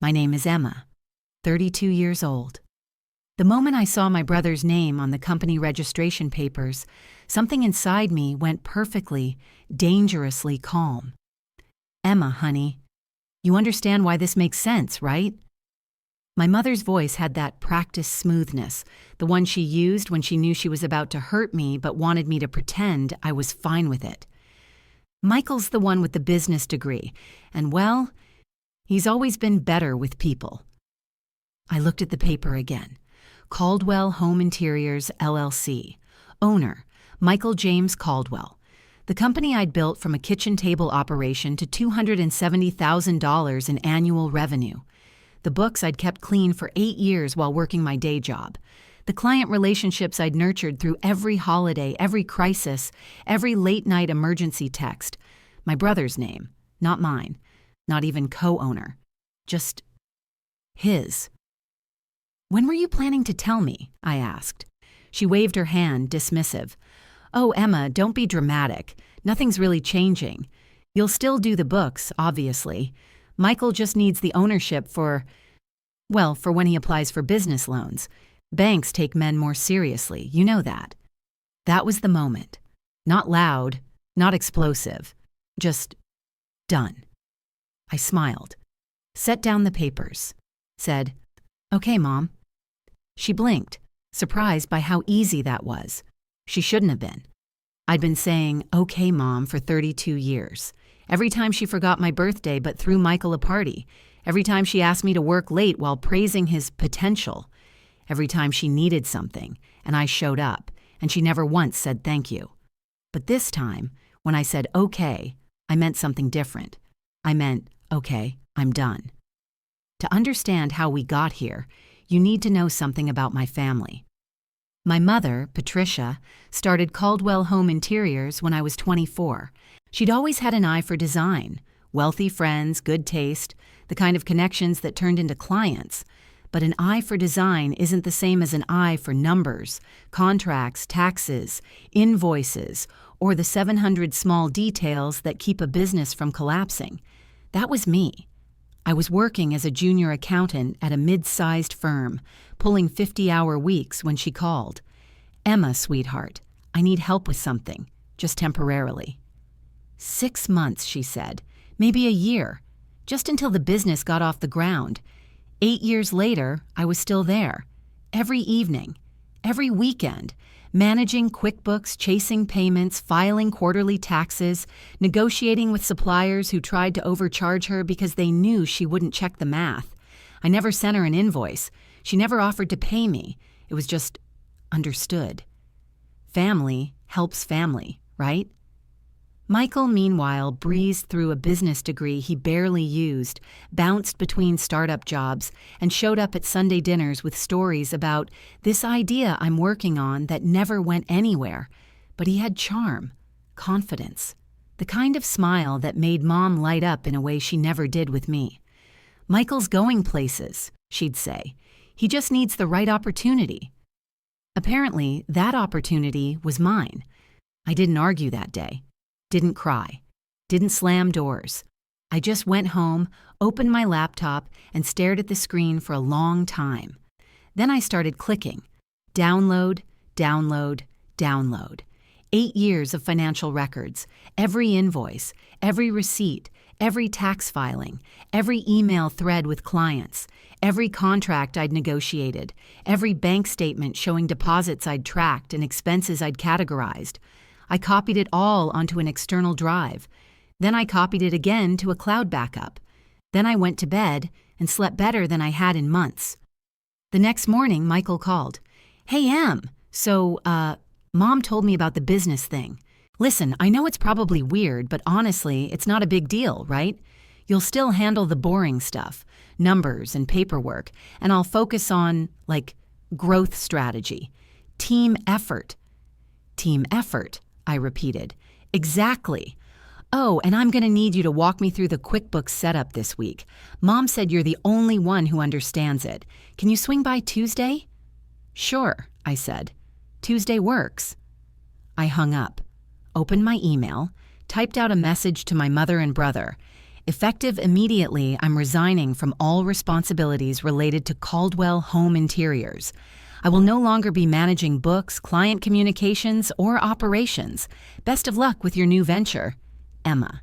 My name is Emma, 32 years old. The moment I saw my brother's name on the company registration papers, something inside me went perfectly, dangerously calm. Emma, honey, you understand why this makes sense, right? My mother's voice had that practiced smoothness, the one she used when she knew she was about to hurt me but wanted me to pretend I was fine with it. Michael's the one with the business degree, and well, he's always been better with people. I looked at the paper again. Caldwell Home Interiors, LLC. Owner, Michael James Caldwell. The company I'd built from a kitchen table operation to $270,000 in annual revenue. The books I'd kept clean for 8 years while working my day job. The client relationships I'd nurtured through every holiday, every crisis, every late-night emergency text. My brother's name, not mine, not even co-owner, just his. When were you planning to tell me? I asked. She waved her hand, dismissive. Oh, Emma, don't be dramatic. Nothing's really changing. You'll still do the books, obviously. Michael just needs the ownership for when he applies for business loans. Banks take men more seriously, you know that. That was the moment. Not loud, not explosive. Just done. I smiled, set down the papers, said, "Okay, Mom." She blinked, surprised by how easy that was. She shouldn't have been. I'd been saying, "Okay, Mom," for 32 years. Every time she forgot my birthday but threw Michael a party. Every time she asked me to work late while praising his potential. Every time she needed something, and I showed up, and she never once said thank you. But this time, when I said okay, I meant something different. I meant, okay, I'm done. To understand how we got here, you need to know something about my family. My mother, Patricia, started Caldwell Home Interiors when I was 24. She'd always had an eye for design, wealthy friends, good taste, the kind of connections that turned into clients. But an eye for design isn't the same as an eye for numbers, contracts, taxes, invoices, or the 700 small details that keep a business from collapsing. That was me. I was working as a junior accountant at a mid-sized firm, pulling 50-hour weeks when she called. "Emma, sweetheart, I need help with something, just temporarily." 6 months, she said, maybe a year, just until the business got off the ground. 8 years later, I was still there, every evening, every weekend, managing QuickBooks, chasing payments, filing quarterly taxes, negotiating with suppliers who tried to overcharge her because they knew she wouldn't check the math. I never sent her an invoice. She never offered to pay me. It was just understood. Family helps family, right? Michael, meanwhile, breezed through a business degree he barely used, bounced between startup jobs, and showed up at Sunday dinners with stories about this idea I'm working on that never went anywhere. But he had charm, confidence, the kind of smile that made Mom light up in a way she never did with me. "Michael's going places," she'd say. "He just needs the right opportunity." Apparently, that opportunity was mine. I didn't argue that day. Didn't cry, didn't slam doors. I just went home, opened my laptop, and stared at the screen for a long time. Then I started clicking. Download, download, download. 8 years of financial records, every invoice, every receipt, every tax filing, every email thread with clients, every contract I'd negotiated, every bank statement showing deposits I'd tracked and expenses I'd categorized. I copied it all onto an external drive. Then I copied it again to a cloud backup. Then I went to bed and slept better than I had in months. The next morning, Michael called. "Hey, Em, Mom told me about the business thing. Listen, I know it's probably weird, but honestly, it's not a big deal, right? You'll still handle the boring stuff, numbers and paperwork, and I'll focus on, growth strategy, team effort." "Team effort," I repeated. "Exactly. Oh, and I'm going to need you to walk me through the QuickBooks setup this week. Mom said you're the only one who understands it. Can you swing by Tuesday?" "Sure," I said. "Tuesday works." I hung up, opened my email, typed out a message to my mother and brother. Effective immediately, I'm resigning from all responsibilities related to Caldwell Home Interiors. I will no longer be managing books, client communications, or operations. Best of luck with your new venture. Emma.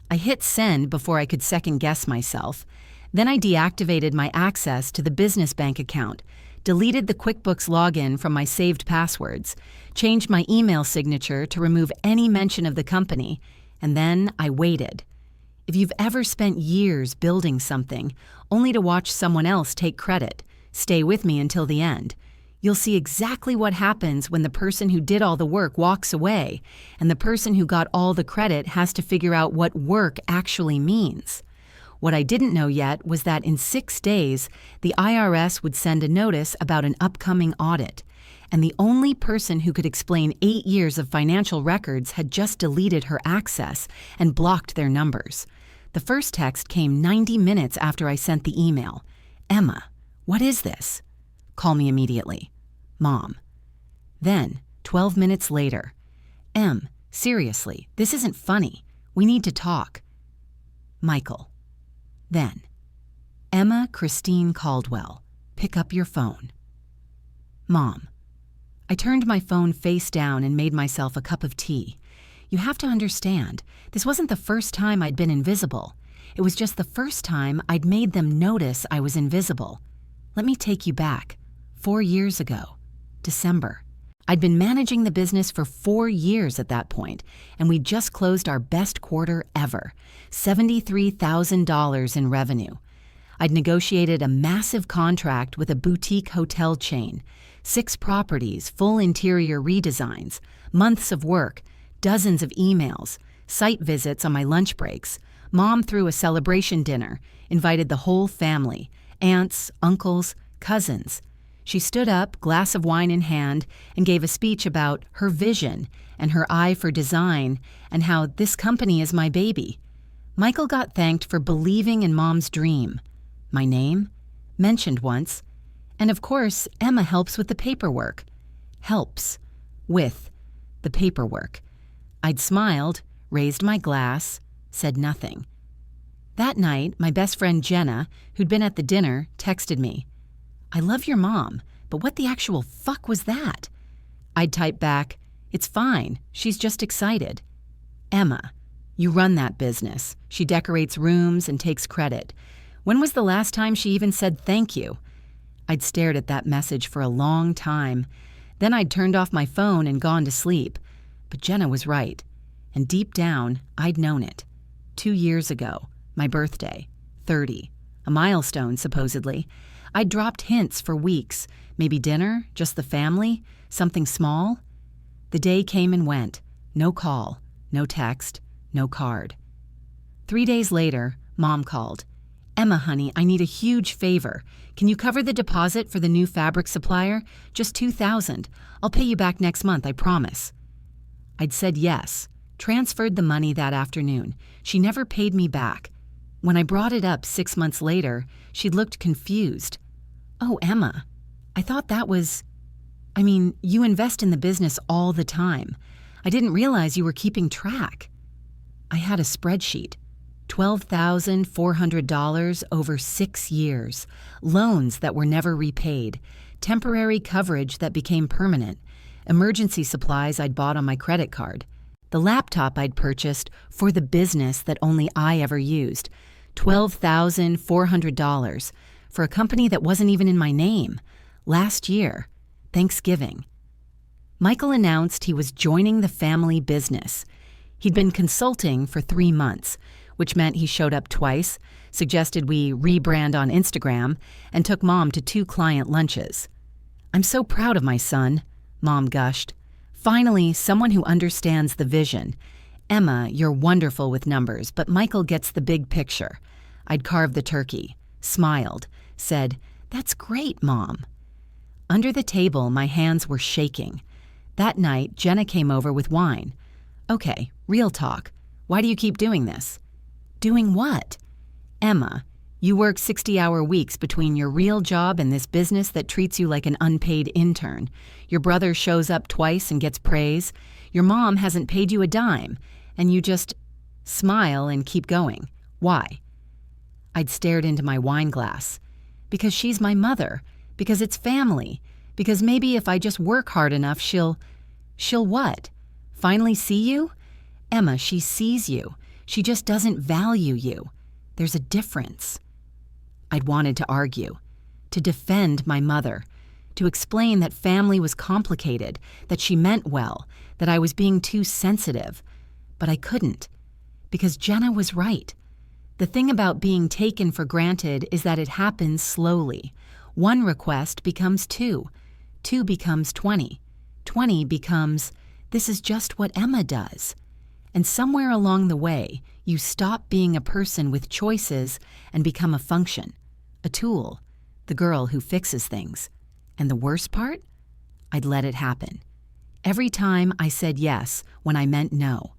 I hit send before I could second-guess myself. Then I deactivated my access to the business bank account, deleted the QuickBooks login from my saved passwords, changed my email signature to remove any mention of the company, and then I waited. If you've ever spent years building something, only to watch someone else take credit, stay with me until the end. You'll see exactly what happens when the person who did all the work walks away, and the person who got all the credit has to figure out what work actually means. What I didn't know yet was that in 6 days, the IRS would send a notice about an upcoming audit, and the only person who could explain 8 years of financial records had just deleted her access and blocked their numbers. The first text came 90 minutes after I sent the email. Emma, what is this? Call me immediately. Mom. Then, 12 minutes later. Em, seriously, this isn't funny. We need to talk. Michael. Then, Emma Christine Caldwell, pick up your phone. Mom. I turned my phone face down and made myself a cup of tea. You have to understand, this wasn't the first time I'd been invisible. It was just the first time I'd made them notice I was invisible. Let me take you back. 4 years ago, December. I'd been managing the business for 4 years at that point, and we'd just closed our best quarter ever, $73,000 in revenue. I'd negotiated a massive contract with a boutique hotel chain, 6 properties, full interior redesigns, months of work, dozens of emails, site visits on my lunch breaks. Mom threw a celebration dinner, invited the whole family, aunts, uncles, cousins. She stood up, glass of wine in hand, and gave a speech about her vision and her eye for design and how this company is my baby. Michael got thanked for believing in Mom's dream. My name? Mentioned once. And of course, Emma helps with the paperwork. Helps. With the paperwork. I'd smiled, raised my glass, said nothing. That night, my best friend Jenna, who'd been at the dinner, texted me. I love your mom, but what the actual fuck was that? I'd type back, it's fine, she's just excited. Emma, you run that business. She decorates rooms and takes credit. When was the last time she even said thank you? I'd stared at that message for a long time. Then I'd turned off my phone and gone to sleep. But Jenna was right. And deep down, I'd known it. 2 years ago, my birthday, 30, a milestone supposedly. I'd dropped hints for weeks, maybe dinner, just the family, something small. The day came and went. No call, no text, no card. 3 days later, Mom called. Emma, honey, I need a huge favor. Can you cover the deposit for the new fabric supplier? Just $2,000. I'll pay you back next month, I promise. I'd said yes, transferred the money that afternoon. She never paid me back. When I brought it up 6 months later, she looked confused. Oh, Emma, I thought that was... you invest in the business all the time. I didn't realize you were keeping track. I had a spreadsheet. $12,400 over 6 years. Loans that were never repaid. Temporary coverage that became permanent. Emergency supplies I'd bought on my credit card. The laptop I'd purchased for the business that only I ever used. $12,400 for a company that wasn't even in my name. Last year, Thanksgiving. Michael announced he was joining the family business. He'd been consulting for 3 months, which meant he showed up twice, suggested we rebrand on Instagram, and took Mom to 2 client lunches. I'm so proud of my son, Mom gushed. Finally, someone who understands the vision. Emma, you're wonderful with numbers, but Michael gets the big picture. I'd carved the turkey, smiled, said, That's great, Mom. Under the table, my hands were shaking. That night, Jenna came over with wine. Okay, real talk. Why do you keep doing this? Doing what? Emma, you work 60-hour weeks between your real job and this business that treats you like an unpaid intern. Your brother shows up twice and gets praise. Your mom hasn't paid you a dime, and you just smile and keep going. Why? I'd stared into my wine glass. Because she's my mother. Because it's family. Because maybe if I just work hard enough, she'll what? Finally see you? Emma, she sees you. She just doesn't value you. There's a difference. I'd wanted to argue, to defend my mother, to explain that family was complicated, that she meant well, that I was being too sensitive. But I couldn't, because Jenna was right. The thing about being taken for granted is that it happens slowly. One request becomes 2. 2 becomes 20. 20 becomes, this is just what Emma does. And somewhere along the way, you stop being a person with choices and become a function, a tool, the girl who fixes things. And the worst part? I'd let it happen. Every time I said yes when I meant no.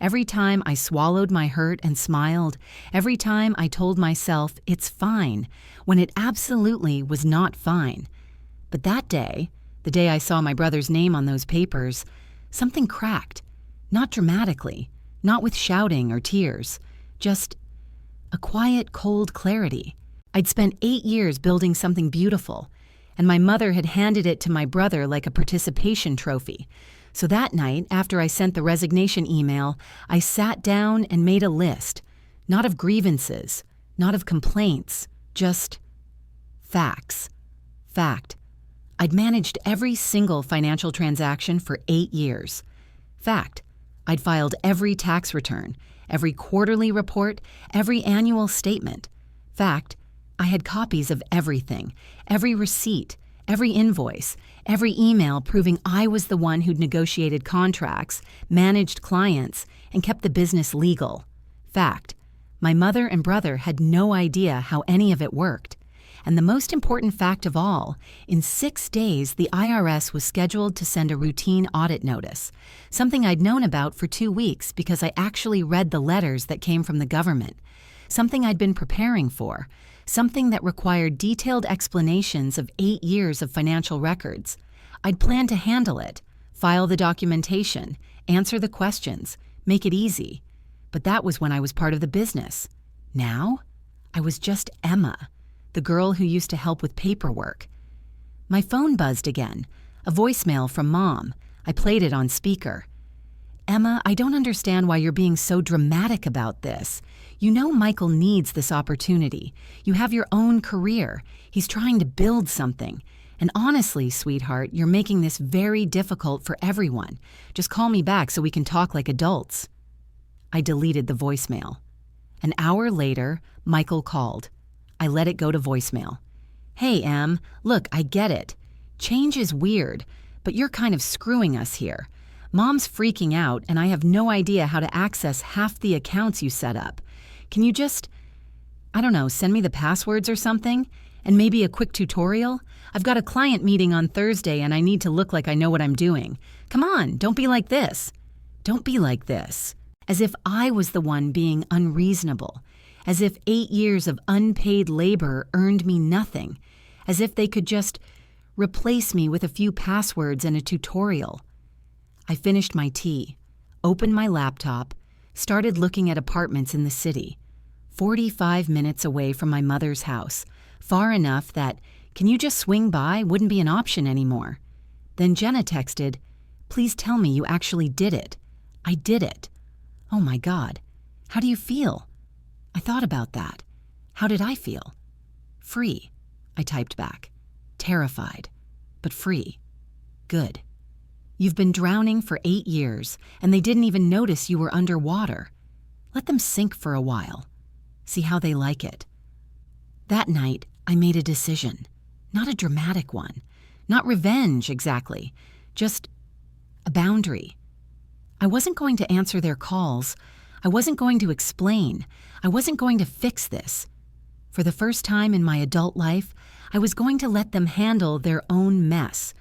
Every time I swallowed my hurt and smiled. Every time I told myself it's fine when it absolutely was not fine. But that day, the day I saw my brother's name on those papers, something cracked. Not dramatically, not with shouting or tears, just a quiet, cold clarity. I'd spent 8 years building something beautiful, and my mother had handed it to my brother like a participation trophy. So that night, after I sent the resignation email, I sat down and made a list, not of grievances, not of complaints, just facts. Fact. I'd managed every single financial transaction for 8 years. Fact. I'd filed every tax return, every quarterly report, every annual statement. Fact. I had copies of everything, every receipt, every invoice, every email proving I was the one who'd negotiated contracts, managed clients, and kept the business legal. Fact. My mother and brother had no idea how any of it worked. And the most important fact of all, in 6 days, the IRS was scheduled to send a routine audit notice, something I'd known about for 2 weeks because I actually read the letters that came from the government, something I'd been preparing for, something that required detailed explanations of 8 years of financial records. I'd planned to handle it, file the documentation, answer the questions, make it easy. But that was when I was part of the business. Now, I was just Emma, the girl who used to help with paperwork. My phone buzzed again, a voicemail from Mom. I played it on speaker. Emma, I don't understand why you're being so dramatic about this. You know Michael needs this opportunity. You have your own career. He's trying to build something. And honestly, sweetheart, you're making this very difficult for everyone. Just call me back so we can talk like adults. I deleted the voicemail. An hour later, Michael called. I let it go to voicemail. Hey, Em, look, I get it. Change is weird, but you're kind of screwing us here. Mom's freaking out, and I have no idea how to access half the accounts you set up. Can you just, I don't know, send me the passwords or something? And maybe a quick tutorial? I've got a client meeting on Thursday, and I need to look like I know what I'm doing. Come on, don't be like this. Don't be like this. As if I was the one being unreasonable. As if 8 years of unpaid labor earned me nothing. As if they could just replace me with a few passwords and a tutorial. I finished my tea, opened my laptop, started looking at apartments in the city, 45 minutes away from my mother's house, far enough that, can you just swing by, wouldn't be an option anymore. Then Jenna texted, please tell me you actually did it. I did it. Oh my God, how do you feel? I thought about that. How did I feel? Free, I typed back. Terrified, but free. Good. You've been drowning for 8 years, and they didn't even notice you were underwater. Let them sink for a while. See how they like it. That night, I made a decision. Not a dramatic one. Not revenge, exactly. Just a boundary. I wasn't going to answer their calls. I wasn't going to explain. I wasn't going to fix this. For the first time in my adult life, I was going to let them handle their own mess.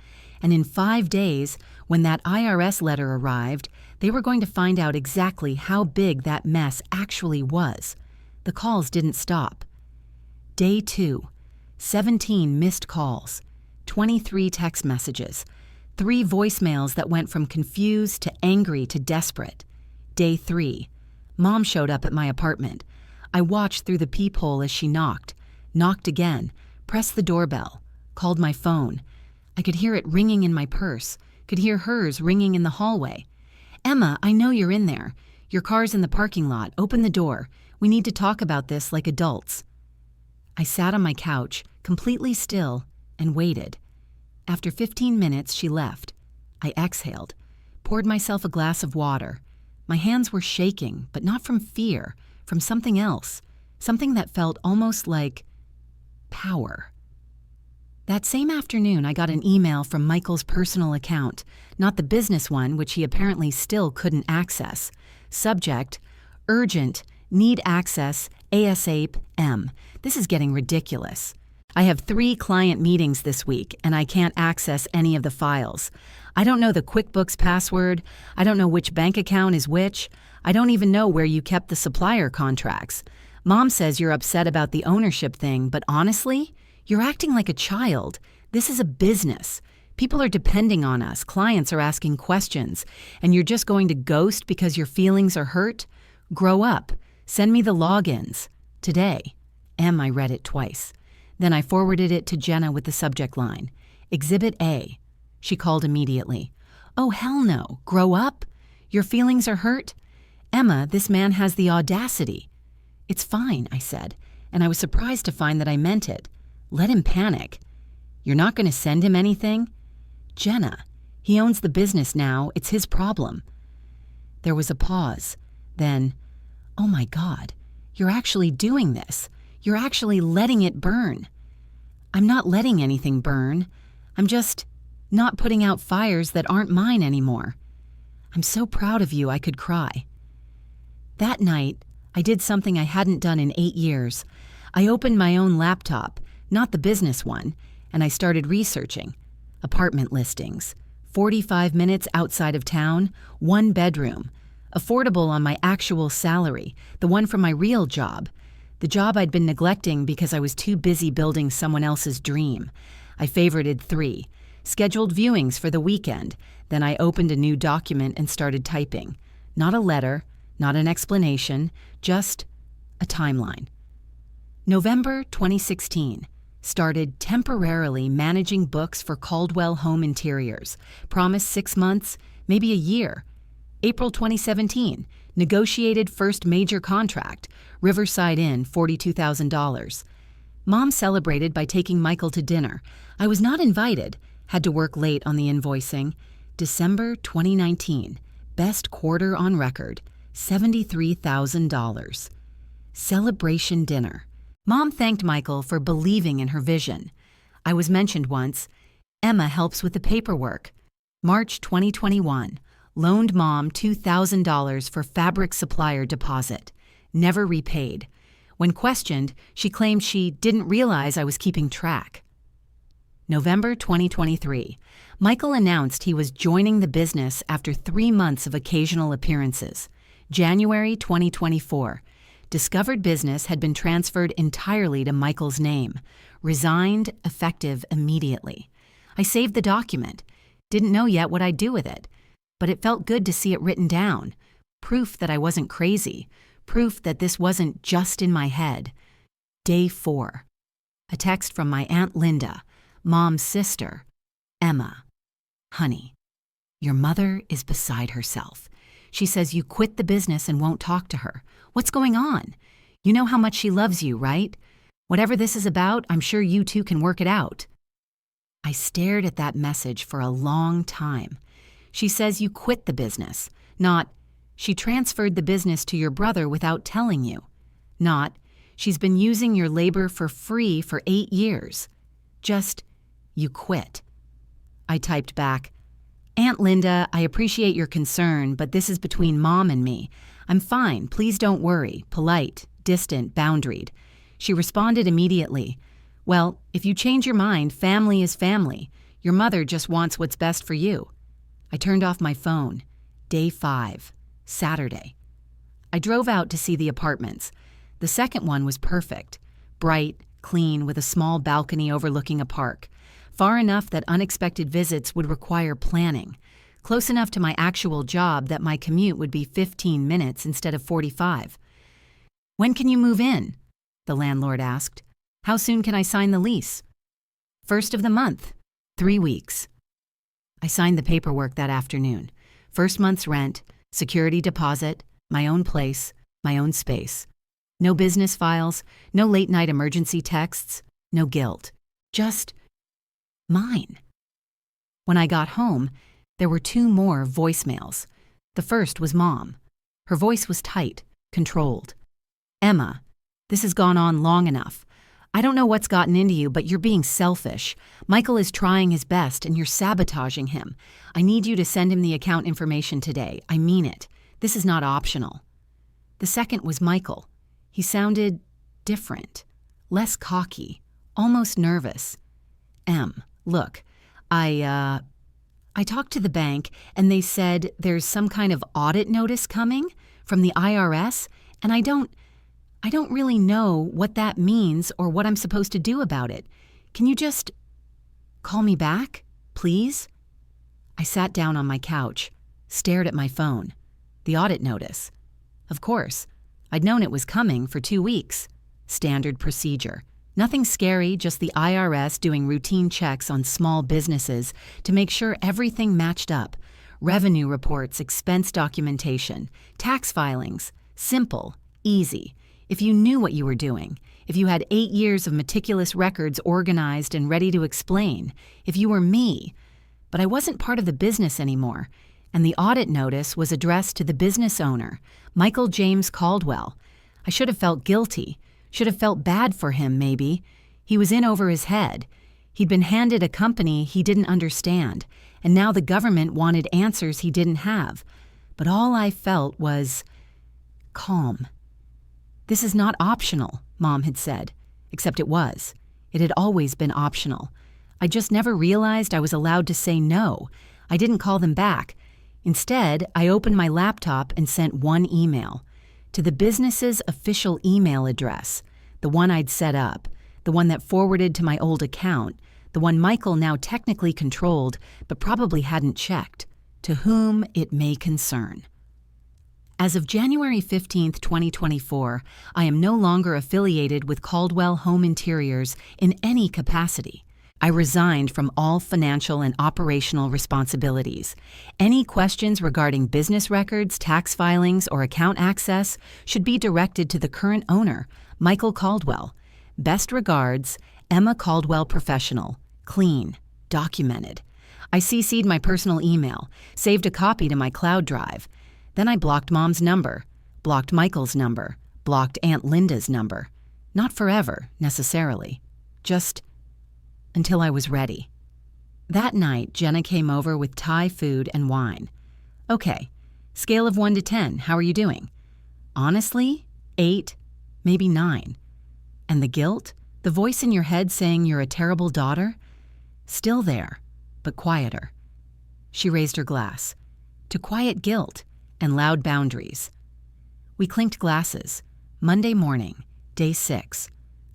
And in 5 days, when that IRS letter arrived, they were going to find out exactly how big that mess actually was. The calls didn't stop. Day 2, 17 missed calls, 23 text messages, 3 voicemails that went from confused to angry to desperate. Day 3, Mom showed up at my apartment. I watched through the peephole as she knocked again, pressed the doorbell, called my phone. I could hear it ringing in my purse, could hear hers ringing in the hallway. "Emma, I know you're in there. Your car's in the parking lot. Open the door. We need to talk about this like adults." I sat on my couch, completely still, and waited. After 15 minutes, she left. I exhaled, poured myself a glass of water. My hands were shaking, but not from fear, from something else, something that felt almost like power. That same afternoon, I got an email from Michael's personal account, not the business one, which he apparently still couldn't access. Subject: urgent, need access, ASAP, M. This is getting ridiculous. I have 3 client meetings this week, and I can't access any of the files. I don't know the QuickBooks password. I don't know which bank account is which. I don't even know where you kept the supplier contracts. Mom says you're upset about the ownership thing, but honestly, you're acting like a child. This is a business. People are depending on us. Clients are asking questions, and you're just going to ghost because your feelings are hurt? Grow up. Send me the logins. Today. I read it twice. Then I forwarded it to Jenna with the subject line, Exhibit A. She called immediately. "Oh, hell no. Grow up? Your feelings are hurt? Emma, this man has the audacity." "It's fine," I said, and I was surprised to find that I meant it. Let him panic. "You're not going to send him anything?" "Jenna, he owns the business now. It's his problem." There was a pause. Then, "Oh my God, you're actually doing this. You're actually letting it burn." "I'm not letting anything burn. I'm just not putting out fires that aren't mine anymore. I'm so proud of you I could cry." That night, I did something I hadn't done in 8 years. I opened my own laptop, not the business one, and I started researching. Apartment listings, 45 minutes outside of town, 1 bedroom, affordable on my actual salary, the one from my real job, the job I'd been neglecting because I was too busy building someone else's dream. I favorited 3, scheduled viewings for the weekend, then I opened a new document and started typing. Not a letter, not an explanation, just a timeline. November 2016. Started temporarily managing books for Caldwell Home Interiors. Promised 6 months, maybe a year. April 2017. Negotiated first major contract. Riverside Inn, $42,000. Mom celebrated by taking Michael to dinner. I was not invited. Had to work late on the invoicing. December 2019. Best quarter on record. $73,000. Celebration dinner. Mom thanked Michael for believing in her vision. I was mentioned once. Emma helps with the paperwork. March 2021. Loaned Mom $2,000 for fabric supplier deposit. Never repaid. When questioned, she claimed she didn't realize I was keeping track. November 2023. Michael announced he was joining the business after 3 months of occasional appearances. January 2024. Discovered business had been transferred entirely to Michael's name. Resigned, effective immediately. I saved the document. Didn't know yet what I'd do with it. But it felt good to see it written down. Proof that I wasn't crazy. Proof that this wasn't just in my head. Day 4. A text from my Aunt Linda, Mom's sister, Emma. "Honey, your mother is beside herself. She says you quit the business and won't talk to her. What's going on? You know how much she loves you, right? Whatever this is about, I'm sure you two can work it out." I stared at that message for a long time. She says you quit the business, not she transferred the business to your brother without telling you, not she's been using your labor for free for 8 years. Just, you quit. I typed back, "Aunt Linda, I appreciate your concern, but this is between Mom and me. I'm fine, please don't worry." Polite, distant, boundaried. She responded immediately, "Well, if you change your mind, family is family. Your mother just wants what's best for you." I turned off my phone. Day 5, Saturday. I drove out to see the apartments. The second one was perfect. Bright, clean, with a small balcony overlooking a park. Far enough that unexpected visits would require planning. Close enough to my actual job that my commute would be 15 minutes instead of 45. "When can you move in?" the landlord asked. "How soon can I sign the lease?" "First of the month, 3 weeks." I signed the paperwork that afternoon. First month's rent, security deposit, my own place, my own space. No business files, no late-night emergency texts, no guilt. Just mine. When I got home, there were 2 more voicemails. The first was Mom. Her voice was tight, controlled. "Emma, this has gone on long enough. I don't know what's gotten into you, but you're being selfish. Michael is trying his best and you're sabotaging him. I need you to send him the account information today. I mean it. This is not optional." The second was Michael. He sounded different, less cocky, almost nervous. Look, I talked to the bank and they said there's some kind of audit notice coming from the IRS, and I don't really know what that means or what I'm supposed to do about it. Can you just call me back, please?" I sat down on my couch, stared at my phone. The audit notice. Of course, I'd known it was coming for 2 weeks. Standard procedure. Nothing scary, just the IRS doing routine checks on small businesses to make sure everything matched up. Revenue reports, expense documentation, tax filings. Simple, easy. If you knew what you were doing, if you had 8 years of meticulous records organized and ready to explain, if you were me. But I wasn't part of the business anymore, and the audit notice was addressed to the business owner, Michael James Caldwell. I should have felt guilty, should have felt bad for him maybe. He was in over his head. He'd been handed a company he didn't understand, and now the government wanted answers he didn't have. But all I felt was calm. "This is not optional," Mom had said, except it was. It had always been optional. I just never realized I was allowed to say no. I didn't call them back. Instead, I opened my laptop and sent one email to the business's official email address, the one I'd set up, the one that forwarded to my old account, the one Michael now technically controlled but probably hadn't checked, to whom it may concern. As of January 15th, 2024, I am no longer affiliated with Caldwell Home Interiors in any capacity. I resigned from all financial and operational responsibilities. Any questions regarding business records, tax filings, or account access should be directed to the current owner, Michael Caldwell. Best regards, Emma Caldwell Professional. Clean. Documented. I CC'd my personal email, saved a copy to my cloud drive. Then I blocked Mom's number, blocked Michael's number, blocked Aunt Linda's number. Not forever, necessarily. Just until I was ready. That night, Jenna came over with Thai food and wine. "Okay, scale of 1 to 10, how are you doing?" "Honestly, 8, maybe 9. And the guilt? The voice in your head saying you're a terrible daughter? Still there, but quieter." She raised her glass. "To quiet guilt and loud boundaries." We clinked glasses. Monday morning, day 6.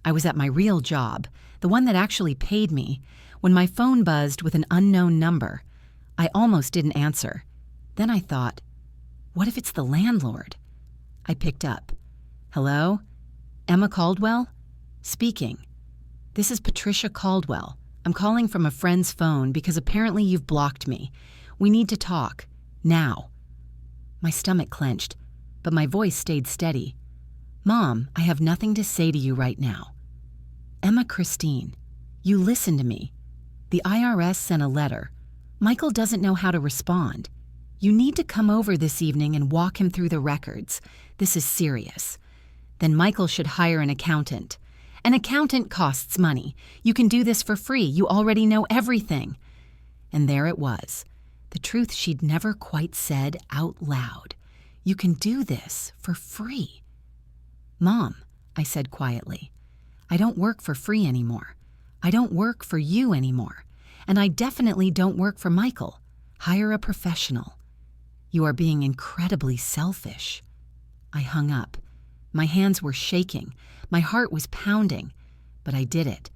I was at my real job, the one that actually paid me, when my phone buzzed with an unknown number. I almost didn't answer. Then I thought, what if it's the landlord? I picked up. "Hello? Emma Caldwell? Speaking. This is Patricia Caldwell. I'm calling from a friend's phone because apparently you've blocked me. We need to talk. Now." My stomach clenched, but my voice stayed steady. "Mom, I have nothing to say to you right now." "Emma Christine, you listen to me. The IRS sent a letter. Michael doesn't know how to respond. You need to come over this evening and walk him through the records. This is serious. Then Michael should hire an accountant. An accountant costs money. You can do this for free. You already know everything." And there it was. The truth she'd never quite said out loud. "You can do this for free." "Mom," I said quietly, "I don't work for free anymore. I don't work for you anymore. And I definitely don't work for Michael. Hire a professional. You are being incredibly selfish." I hung up. My hands were shaking. My heart was pounding. But I did it.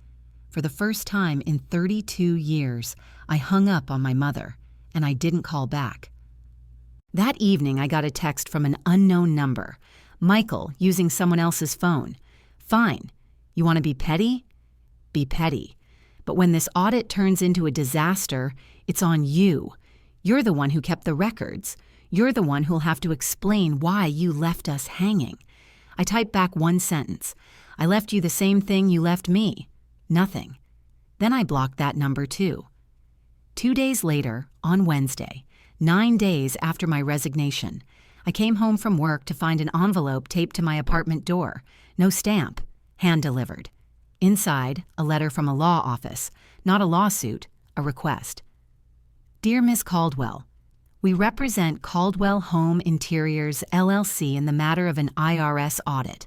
For the first time in 32 years, I hung up on my mother. And I didn't call back. That evening, I got a text from an unknown number. Michael using someone else's phone. Fine. You want to be petty? Be petty. But when this audit turns into a disaster, it's on you. You're the one who kept the records. You're the one who'll have to explain why you left us hanging. I typed back one sentence. I left you the same thing you left me. Nothing. Then I blocked that number too. 2 days later, on Wednesday, 9 days after my resignation, I came home from work to find an envelope taped to my apartment door. No stamp. Hand-delivered. Inside, a letter from a law office. Not a lawsuit, a request. Dear Ms. Caldwell, we represent Caldwell Home Interiors, LLC in the matter of an IRS audit.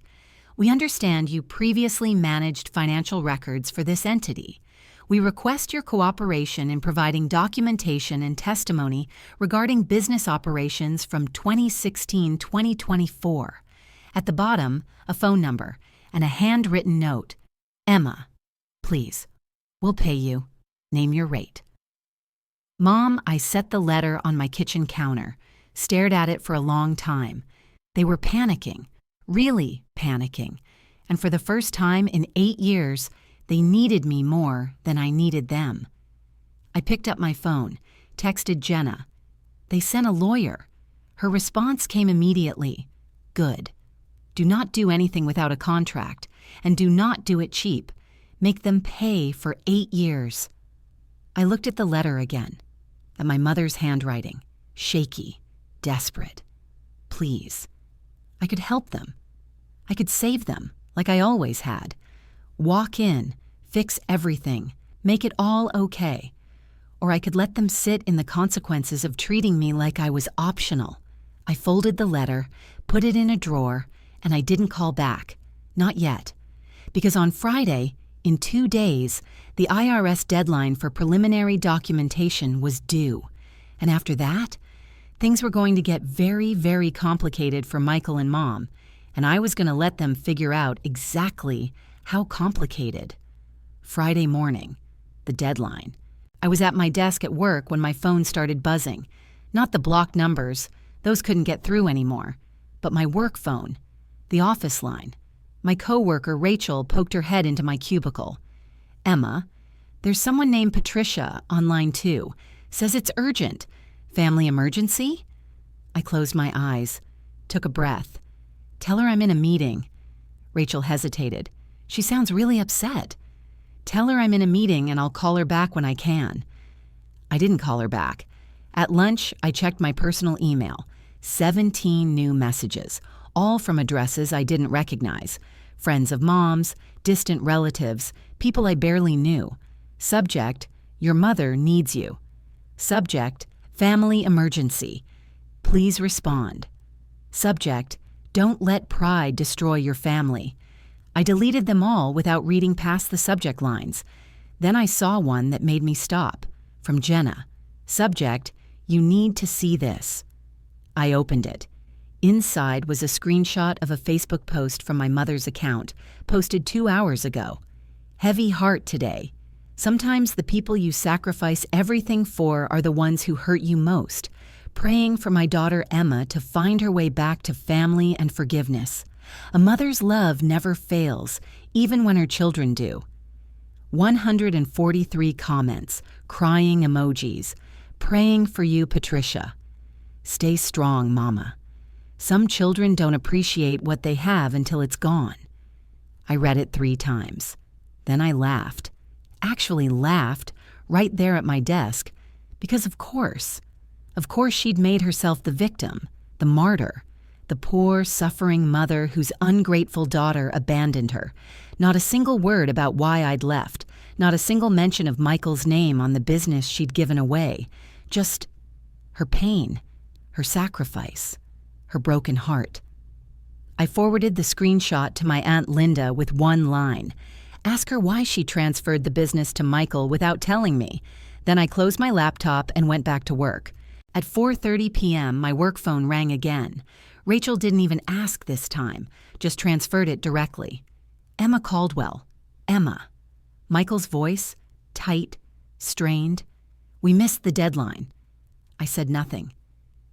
We understand you previously managed financial records for this entity. We request your cooperation in providing documentation and testimony regarding business operations from 2016-2024. At the bottom, a phone number and a handwritten note. Emma, please, we'll pay you. Name your rate. Mom, I set the letter on my kitchen counter, stared at it for a long time. They were panicking, really panicking, and for the first time in 8 years, they needed me more than I needed them. I picked up my phone, texted Jenna. They sent a lawyer. Her response came immediately. Good. Do not do anything without a contract, and do not do it cheap. Make them pay for 8 years. I looked at the letter again, at my mother's handwriting, shaky, desperate. Please. I could help them. I could save them, like I always had. Walk in, fix everything, make it all okay. Or I could let them sit in the consequences of treating me like I was optional. I folded the letter, put it in a drawer, and I didn't call back. Not yet. Because on Friday, in 2 days, the IRS deadline for preliminary documentation was due. And after that, things were going to get very, very complicated for Michael and Mom, and I was going to let them figure out exactly how complicated. Friday morning, the deadline. I was at my desk at work when my phone started buzzing. Not the blocked numbers, those couldn't get through anymore, but my work phone, the office line. My coworker, Rachel, poked her head into my cubicle. Emma, there's someone named Patricia on line 2. Says it's urgent. Family emergency? I closed my eyes, took a breath. Tell her I'm in a meeting. Rachel hesitated. She sounds really upset. Tell her I'm in a meeting and I'll call her back when I can. I didn't call her back. At lunch, I checked my personal email. 17 new messages, all from addresses I didn't recognize. Friends of Mom's, distant relatives, people I barely knew. Subject, your mother needs you. Subject, family emergency. Please respond. Subject, don't let pride destroy your family. I deleted them all without reading past the subject lines. Then I saw one that made me stop, from Jenna. Subject, you need to see this. I opened it. Inside was a screenshot of a Facebook post from my mother's account, posted 2 hours ago. Heavy heart today. Sometimes the people you sacrifice everything for are the ones who hurt you most. Praying for my daughter Emma to find her way back to family and forgiveness. A mother's love never fails, even when her children do. 143 comments, crying emojis. Praying for you, Patricia. Stay strong, Mama. Some children don't appreciate what they have until it's gone. I read it 3 times. Then I laughed. Actually laughed, right there at my desk, because of course she'd made herself the victim, the martyr, the poor, suffering mother whose ungrateful daughter abandoned her. Not a single word about why I'd left, not a single mention of Michael's name on the business she'd given away. Just her pain, her sacrifice, her broken heart. I forwarded the screenshot to my Aunt Linda with one line. Ask her why she transferred the business to Michael without telling me. Then I closed my laptop and went back to work. At 4:30 p.m., my work phone rang again. Rachel didn't even ask this time, just transferred it directly. Emma Caldwell. Emma. Michael's voice, tight, strained. We missed the deadline. I said nothing.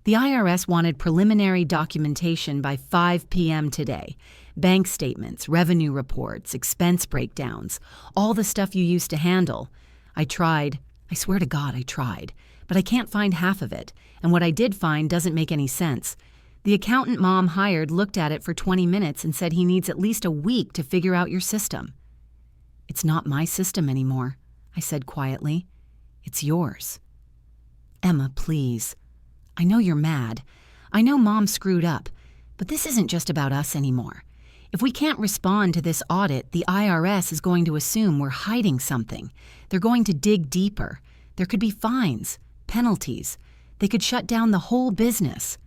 The IRS wanted preliminary documentation by 5 p.m. today. Bank statements, revenue reports, expense breakdowns, all the stuff you used to handle. I tried. I swear to God I tried. But I can't find half of it, and what I did find doesn't make any sense. The accountant Mom hired looked at it for 20 minutes and said he needs at least a week to figure out your system. It's not my system anymore, I said quietly. It's yours. Emma, please. I know you're mad. I know Mom screwed up, but this isn't just about us anymore. If we can't respond to this audit, the IRS is going to assume we're hiding something. They're going to dig deeper. There could be fines, penalties. They could shut down the whole business.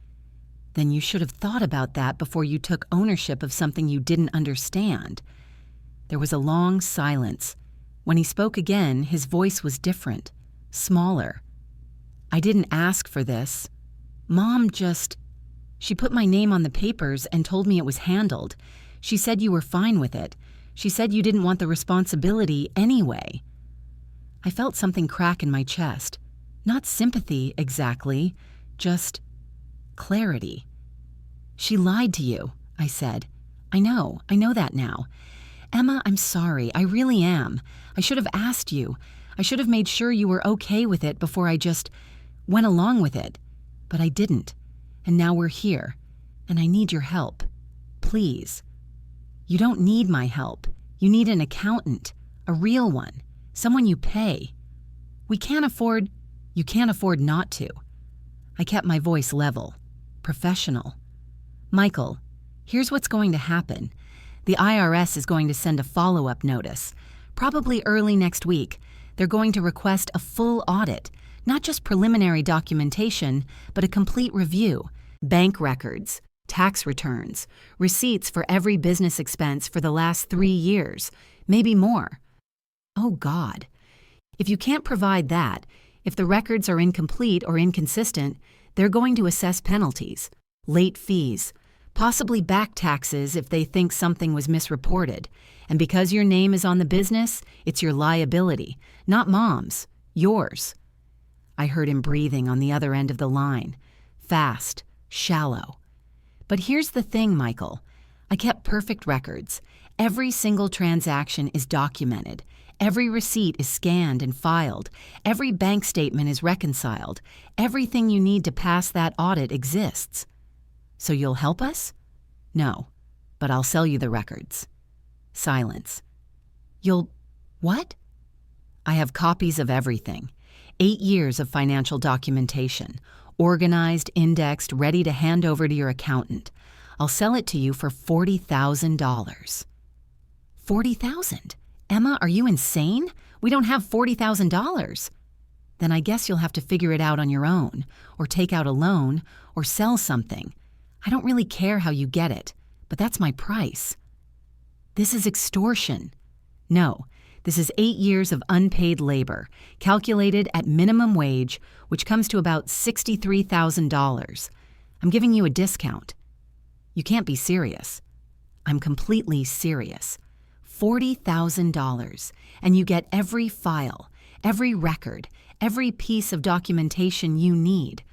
Then you should have thought about that before you took ownership of something you didn't understand. There was a long silence. When he spoke again, his voice was different, smaller. I didn't ask for this. Mom she put my name on the papers and told me it was handled. She said you were fine with it. She said you didn't want the responsibility anyway. I felt something crack in my chest. Not sympathy, exactly, just clarity. She lied to you, I said. I know that now. Emma, I'm sorry, I really am. I should have asked you. I should have made sure you were okay with it before I just went along with it. But I didn't. And now we're here. And I need your help. Please. You don't need my help. You need an accountant. A real one. Someone you pay. You can't afford not to. I kept my voice level. Professional. Michael, here's what's going to happen. The IRS is going to send a follow-up notice. Probably early next week. They're going to request a full audit. Not just preliminary documentation, but a complete review. Bank records, tax returns, receipts for every business expense for the last 3 years, maybe more. Oh God. If you can't provide that, if the records are incomplete or inconsistent, they're going to assess penalties, late fees, possibly back taxes if they think something was misreported. And because your name is on the business, it's your liability, not Mom's, yours. I heard him breathing on the other end of the line, fast, shallow. But here's the thing, Michael. I kept perfect records. Every single transaction is documented. Every receipt is scanned and filed. Every bank statement is reconciled. Everything you need to pass that audit exists. So you'll help us? No, but I'll sell you the records. Silence. What? I have copies of everything. 8 years of financial documentation, organized, indexed, ready to hand over to your accountant. I'll sell it to you for $40,000. $40,000? Emma, are you insane? We don't have $40,000. Then I guess you'll have to figure it out on your own, or take out a loan, or sell something. I don't really care how you get it, but that's my price. This is extortion. No. This is 8 years of unpaid labor, calculated at minimum wage, which comes to about $63,000. I'm giving you a discount. You can't be serious. I'm completely serious. $40,000, and you get every file, every record, every piece of documentation you need.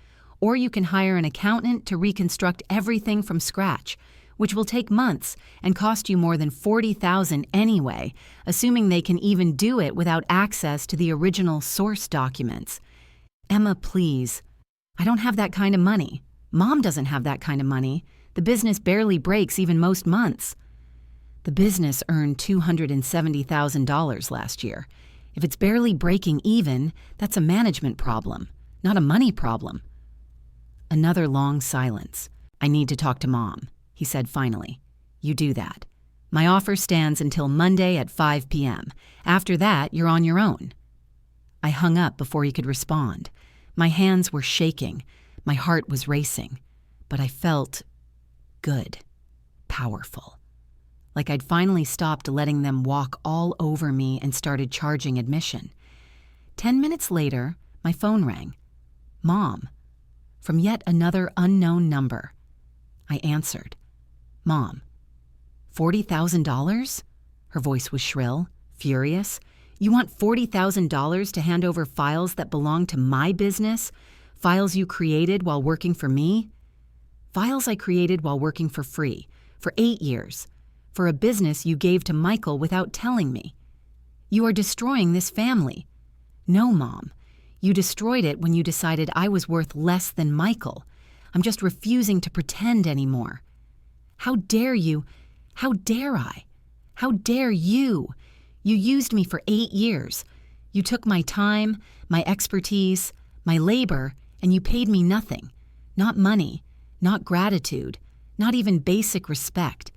Or you can hire an accountant to reconstruct everything from scratch, which will take months and cost you more than $40,000 anyway, assuming they can even do it without access to the original source documents. Emma, please. I don't have that kind of money. Mom doesn't have that kind of money. The business barely breaks even most months. The business earned $270,000 last year. If it's barely breaking even, that's a management problem, not a money problem. Another long silence. I need to talk to Mom, he said finally. You do that. My offer stands until Monday at 5 p.m. After that, you're on your own. I hung up before he could respond. My hands were shaking. My heart was racing. But I felt good, powerful. Like I'd finally stopped letting them walk all over me and started charging admission. 10 minutes later, my phone rang. Mom. From yet another unknown number. I answered. Mom. $40,000? Her voice was shrill, furious. You want $40,000 to hand over files that belong to my business? Files you created while working for me? Files I created while working for free, for 8 years, for a business you gave to Michael without telling me. You are destroying this family. No, Mom. You destroyed it when you decided I was worth less than Michael. I'm just refusing to pretend anymore. How dare you? How dare I? How dare you? You used me for 8 years. You took my time, my expertise, my labor, and you paid me nothing. Not money, not gratitude, not even basic respect.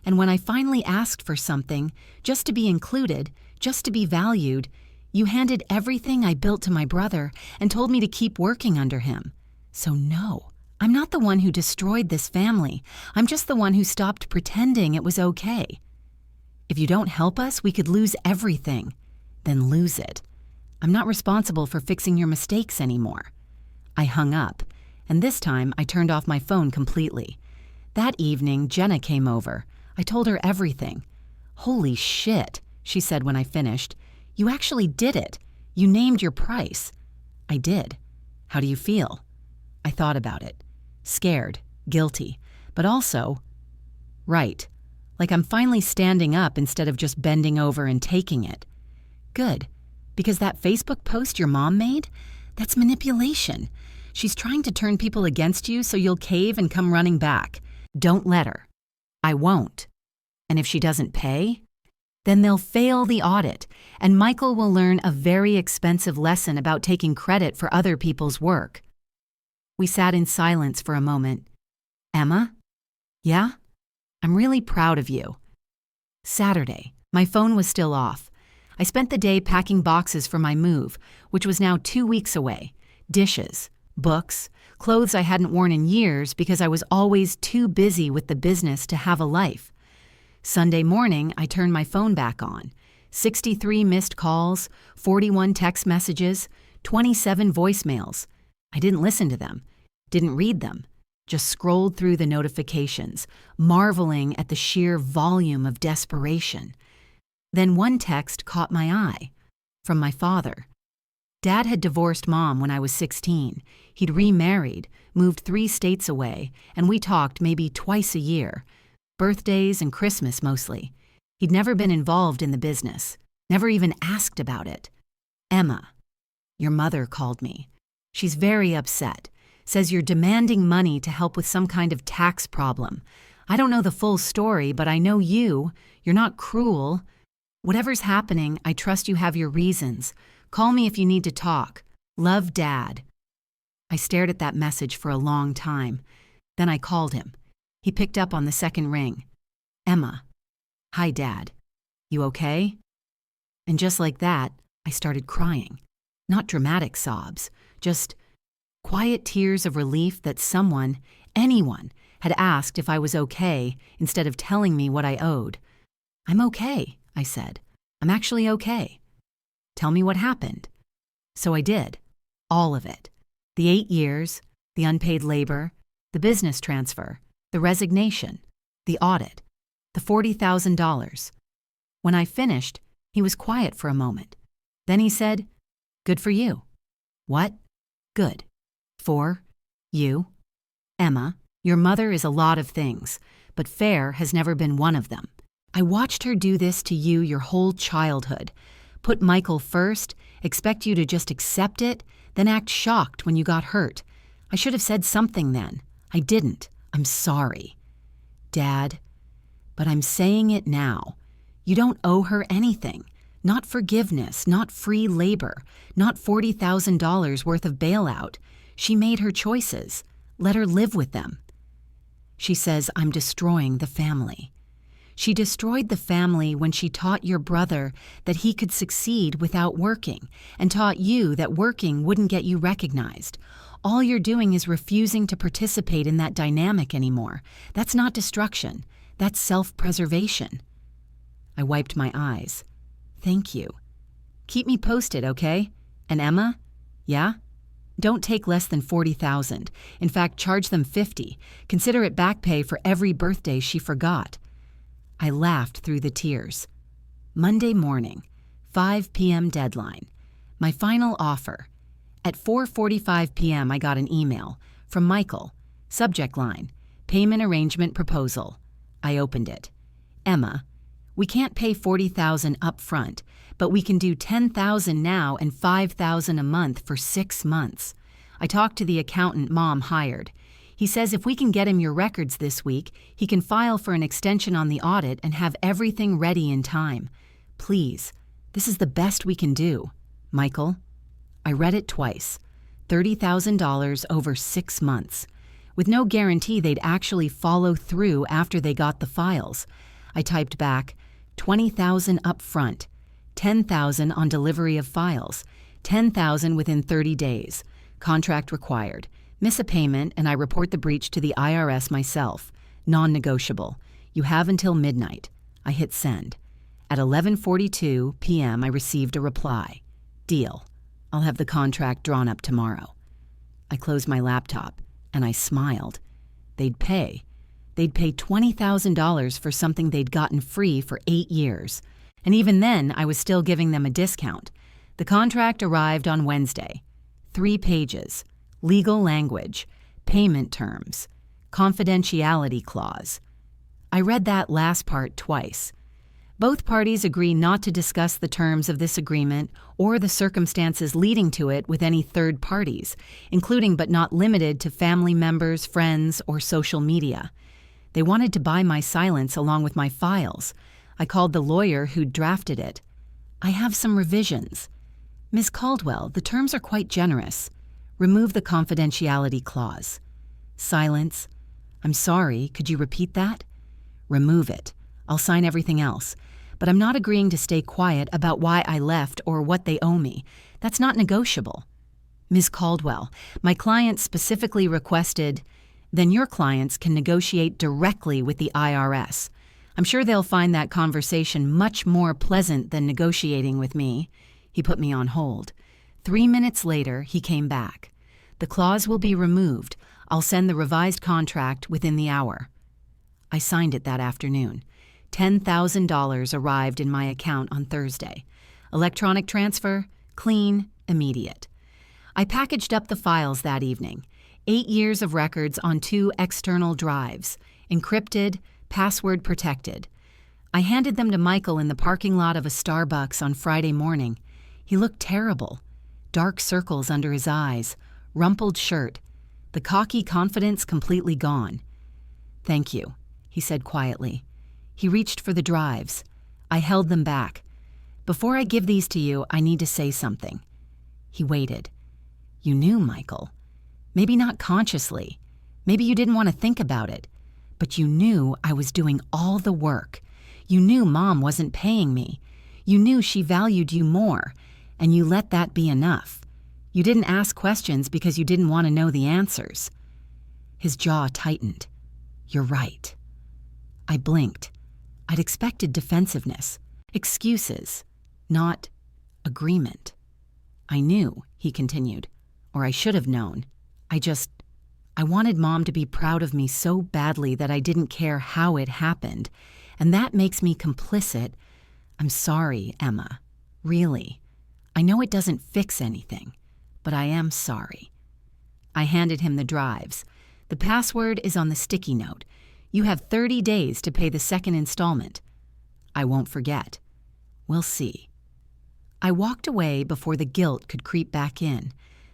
And when I finally asked for something, just to be included, just to be valued, you handed everything I built to my brother and told me to keep working under him. So no, I'm not the one who destroyed this family. I'm just the one who stopped pretending it was okay. If you don't help us, we could lose everything. Then lose it. I'm not responsible for fixing your mistakes anymore. I hung up, and this time I turned off my phone completely. That evening, Jenna came over. I told her everything. "Holy shit," she said when I finished. "You actually did it. You named your price." I did. "How do you feel?" I thought about it. Scared, guilty, but also, right. Like I'm finally standing up instead of just bending over and taking it. Good, because that Facebook post your mom made? That's manipulation. She's trying to turn people against you so you'll cave and come running back. Don't let her. I won't. And if she doesn't pay, then they'll fail the audit, and Michael will learn a very expensive lesson about taking credit for other people's work. We sat in silence for a moment. "Emma? Yeah? I'm really proud of you." Saturday. My phone was still off. I spent the day packing boxes for my move, which was now 2 weeks away. Dishes, books, clothes I hadn't worn in years because I was always too busy with the business to have a life. Sunday morning, I turned my phone back on. 63 missed calls, 41 text messages, 27 voicemails. I didn't listen to them, didn't read them, just scrolled through the notifications, marveling at the sheer volume of desperation. Then one text caught my eye, from my father. Dad had divorced Mom when I was 16. He'd remarried, moved 3 states away, and we talked maybe twice a year. Birthdays and Christmas mostly. He'd never been involved in the business, never even asked about it. "Emma, your mother called me. She's very upset. Says you're demanding money to help with some kind of tax problem. I don't know the full story, but I know you. You're not cruel. Whatever's happening, I trust you have your reasons. Call me if you need to talk. Love, Dad." I stared at that message for a long time. Then I called him. He picked up on the second ring. "Emma. Hi, Dad. You okay?" And just like that, I started crying. Not dramatic sobs, just quiet tears of relief that someone, anyone, had asked if I was okay instead of telling me what I owed. "I'm okay," I said. "I'm actually okay." "Tell me what happened." So I did. All of it. The 8 years, the unpaid labor, the business transfer, the resignation, the audit, the $40,000. When I finished, he was quiet for a moment. Then he said, "Good for you." "What?" "Good. For you. Emma, your mother is a lot of things, but fair has never been one of them. I watched her do this to you your whole childhood. Put Michael first, expect you to just accept it, then act shocked when you got hurt. I should have said something then. I didn't. I'm sorry. Dad, but I'm saying it now. You don't owe her anything. Not forgiveness, not free labor, not $40,000 worth of bailout. She made her choices. Let her live with them." She says, "I'm destroying the family." She destroyed the family when she taught your brother that he could succeed without working, and taught you that working wouldn't get you recognized. All you're doing is refusing to participate in that dynamic anymore. That's not destruction. That's self-preservation. I wiped my eyes. Thank you. Keep me posted, okay? And Emma? Yeah? Don't take less than $40,000. In fact, charge them $50. Consider it back pay for every birthday she forgot. I laughed through the tears. Monday morning, 5 p.m. deadline. My final offer. At 4:45 p.m., I got an email from Michael. Subject line, payment arrangement proposal. I opened it. Emma, we can't pay $40,000 up front, but we can do $10,000 now and $5,000 a month for 6 months. I talked to the accountant Mom hired. He says if we can get him your records this week, he can file for an extension on the audit and have everything ready in time. Please, this is the best we can do. Michael. I read it twice. $30,000 over 6 months. With no guarantee they'd actually follow through after they got the files. I typed back, $20,000 up front, $10,000 on delivery of files, $10,000 within 30 days. Contract required. Miss a payment and I report the breach to the IRS myself. Non-negotiable. You have until midnight. I hit send. At 11:42 p.m. I received a reply. Deal. I'll have the contract drawn up tomorrow. I closed my laptop and I smiled. They'd pay. They'd pay $20,000 for something they'd gotten free for 8 years. And even then, I was still giving them a discount. The contract arrived on Wednesday. 3 pages. Legal language. Payment terms. Confidentiality clause. I read that last part twice. Both parties agree not to discuss the terms of this agreement or the circumstances leading to it with any third parties, including but not limited to family members, friends, or social media. They wanted to buy my silence along with my files. I called the lawyer who'd drafted it. I have some revisions. Ms. Caldwell, the terms are quite generous. Remove the confidentiality clause. Silence. I'm sorry, could you repeat that? Remove it. I'll sign everything else. But I'm not agreeing to stay quiet about why I left or what they owe me. That's not negotiable. Ms. Caldwell, my client specifically requested, then your clients can negotiate directly with the IRS. I'm sure they'll find that conversation much more pleasant than negotiating with me. He put me on hold. 3 minutes later, he came back. The clause will be removed. I'll send the revised contract within the hour. I signed it that afternoon. $10,000 arrived in my account on Thursday. Electronic transfer, clean, immediate. I packaged up the files that evening. 8 years of records on 2 external drives, encrypted, password protected. I handed them to Michael in the parking lot of a Starbucks on Friday morning. He looked terrible. Dark circles under his eyes, rumpled shirt, the cocky confidence completely gone. Thank you, he said quietly. He reached for the drives. I held them back. Before I give these to you, I need to say something. He waited. You knew, Michael. Maybe not consciously. Maybe you didn't want to think about it. But you knew I was doing all the work. You knew Mom wasn't paying me. You knew she valued you more, and you let that be enough. You didn't ask questions because you didn't want to know the answers. His jaw tightened. You're right. I blinked. I'd expected defensiveness, excuses, not agreement. I knew, he continued, or I should have known. I wanted Mom to be proud of me so badly that I didn't care how it happened, and that makes me complicit. I'm sorry, Emma. Really. I know it doesn't fix anything, but I am sorry. I handed him the drives. The password is on the sticky note. You have 30 days to pay the second installment. I won't forget. We'll see. I walked away before the guilt could creep back in.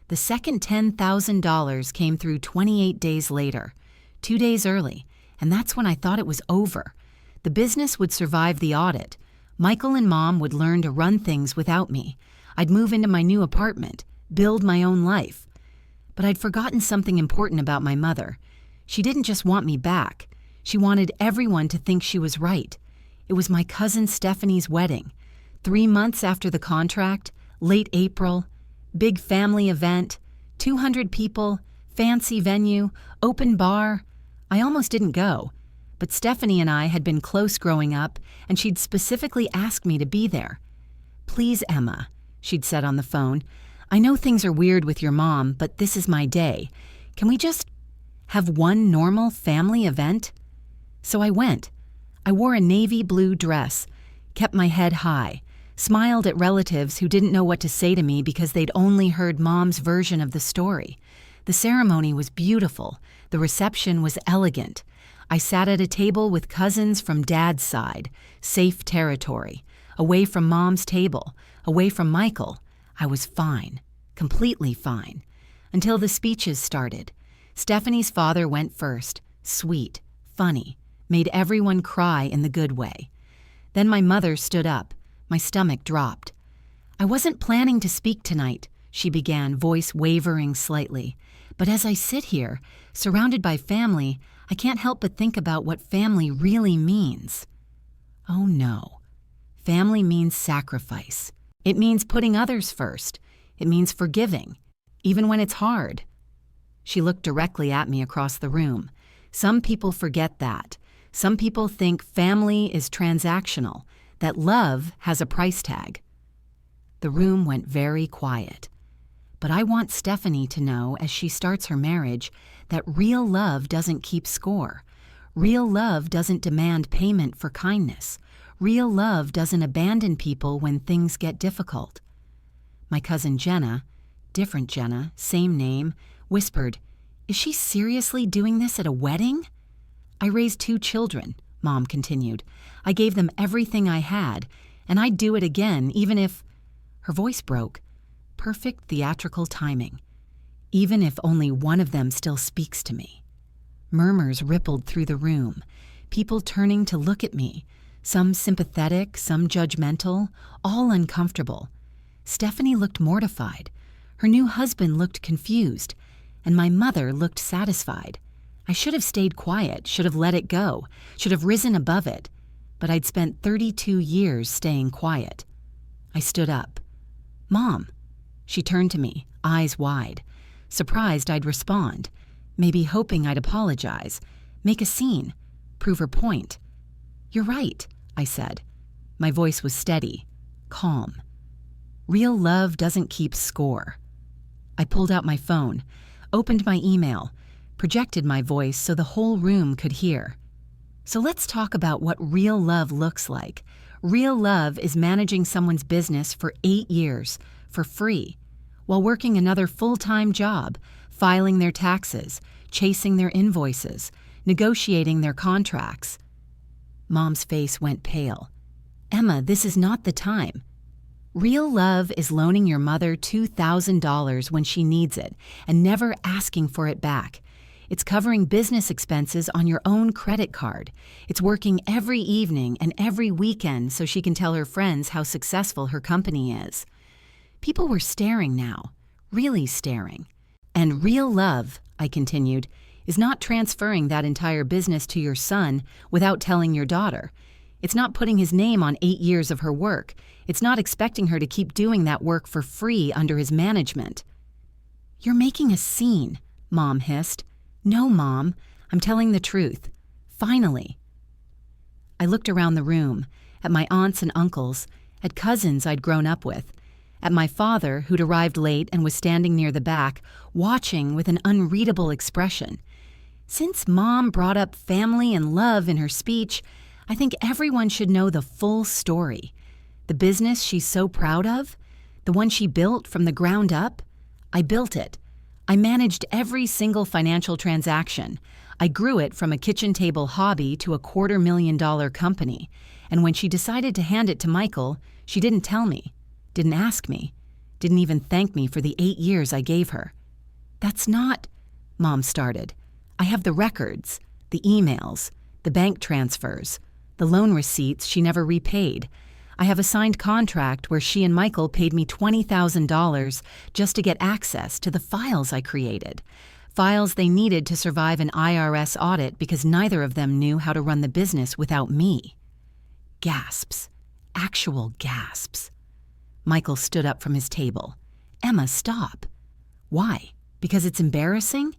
The second $10,000 came through 28 days later, 2 days early, and that's when I thought it was over. The business would survive the audit. Michael and Mom would learn to run things without me. I'd move into my new apartment, build my own life. But I'd forgotten something important about my mother. She didn't just want me back. She wanted everyone to think she was right. It was my cousin Stephanie's wedding. 3 months after the contract, late April, big family event, 200 people, fancy venue, open bar. I almost didn't go, but Stephanie and I had been close growing up, and she'd specifically asked me to be there. Please, Emma, she'd said on the phone, I know things are weird with your mom, but this is my day. Can we just have one normal family event? So I went. I wore a navy blue dress, kept my head high, smiled at relatives who didn't know what to say to me because they'd only heard Mom's version of the story. The ceremony was beautiful. The reception was elegant. I sat at a table with cousins from Dad's side, safe territory, away from Mom's table, away from Michael. I was fine, completely fine, until the speeches started. Stephanie's father went first, sweet, funny, made everyone cry in the good way. Then my mother stood up. My stomach dropped. "I wasn't planning to speak tonight," she began, voice wavering slightly. "But as I sit here, surrounded by family, I can't help but think about what family really means." Oh no. Family means sacrifice. It means putting others first. It means forgiving, even when it's hard. She looked directly at me across the room. Some people forget that. Some people think family is transactional, that love has a price tag. The room went very quiet. But I want Stephanie to know, as she starts her marriage, that real love doesn't keep score. Real love doesn't demand payment for kindness. Real love doesn't abandon people when things get difficult. My cousin Jenna, different Jenna, same name, whispered, "Is she seriously doing this at a wedding?" "I raised 2 children," Mom continued. "I gave them everything I had, and I'd do it again even if—" Her voice broke. Perfect theatrical timing. "Even if only one of them still speaks to me." Murmurs rippled through the room, people turning to look at me, some sympathetic, some judgmental, all uncomfortable. Stephanie looked mortified. Her new husband looked confused, and my mother looked satisfied. I should have stayed quiet, should have let it go, should have risen above it, but I'd spent 32 years staying quiet. I stood up. "Mom." She turned to me, eyes wide, surprised I'd respond, maybe hoping I'd apologize, make a scene, prove her point. "You're right," I said. My voice was steady, calm. Real love doesn't keep score. I pulled out my phone, opened my email, projected my voice so the whole room could hear. "So let's talk about what real love looks like. Real love is managing someone's business for 8 years, for free, while working another full-time job, filing their taxes, chasing their invoices, negotiating their contracts." Mom's face went pale. "Emma, this is not the time. Real love is loaning your mother $2,000 when she needs it and never asking for it back. It's covering business expenses on your own credit card. It's working every evening and every weekend so she can tell her friends how successful her company is." People were staring now, really staring. "And real love," I continued, "is not transferring that entire business to your son without telling your daughter. It's not putting his name on 8 years of her work. It's not expecting her to keep doing that work for free under his management." "You're making a scene," Mom hissed. "No, Mom, I'm telling the truth. Finally." I looked around the room, at my aunts and uncles, at cousins I'd grown up with, at my father, who'd arrived late and was standing near the back, watching with an unreadable expression. Since Mom brought up family and love in her speech, I think everyone should know the full story. The business she's so proud of, the one she built from the ground up, I built it. I managed every single financial transaction. I grew it from a kitchen table hobby to a $250,000 company. And when she decided to hand it to Michael, she didn't tell me, didn't ask me, didn't even thank me for the 8 years I gave her. "That's not," Mom started. "I have the records, the emails, the bank transfers, the loan receipts she never repaid. I have a signed contract where she and Michael paid me $20,000 just to get access to the files I created, files they needed to survive an IRS audit because neither of them knew how to run the business without me." Gasps. Actual gasps. Michael stood up from his table. "Emma, stop." "Why? Because it's embarrassing?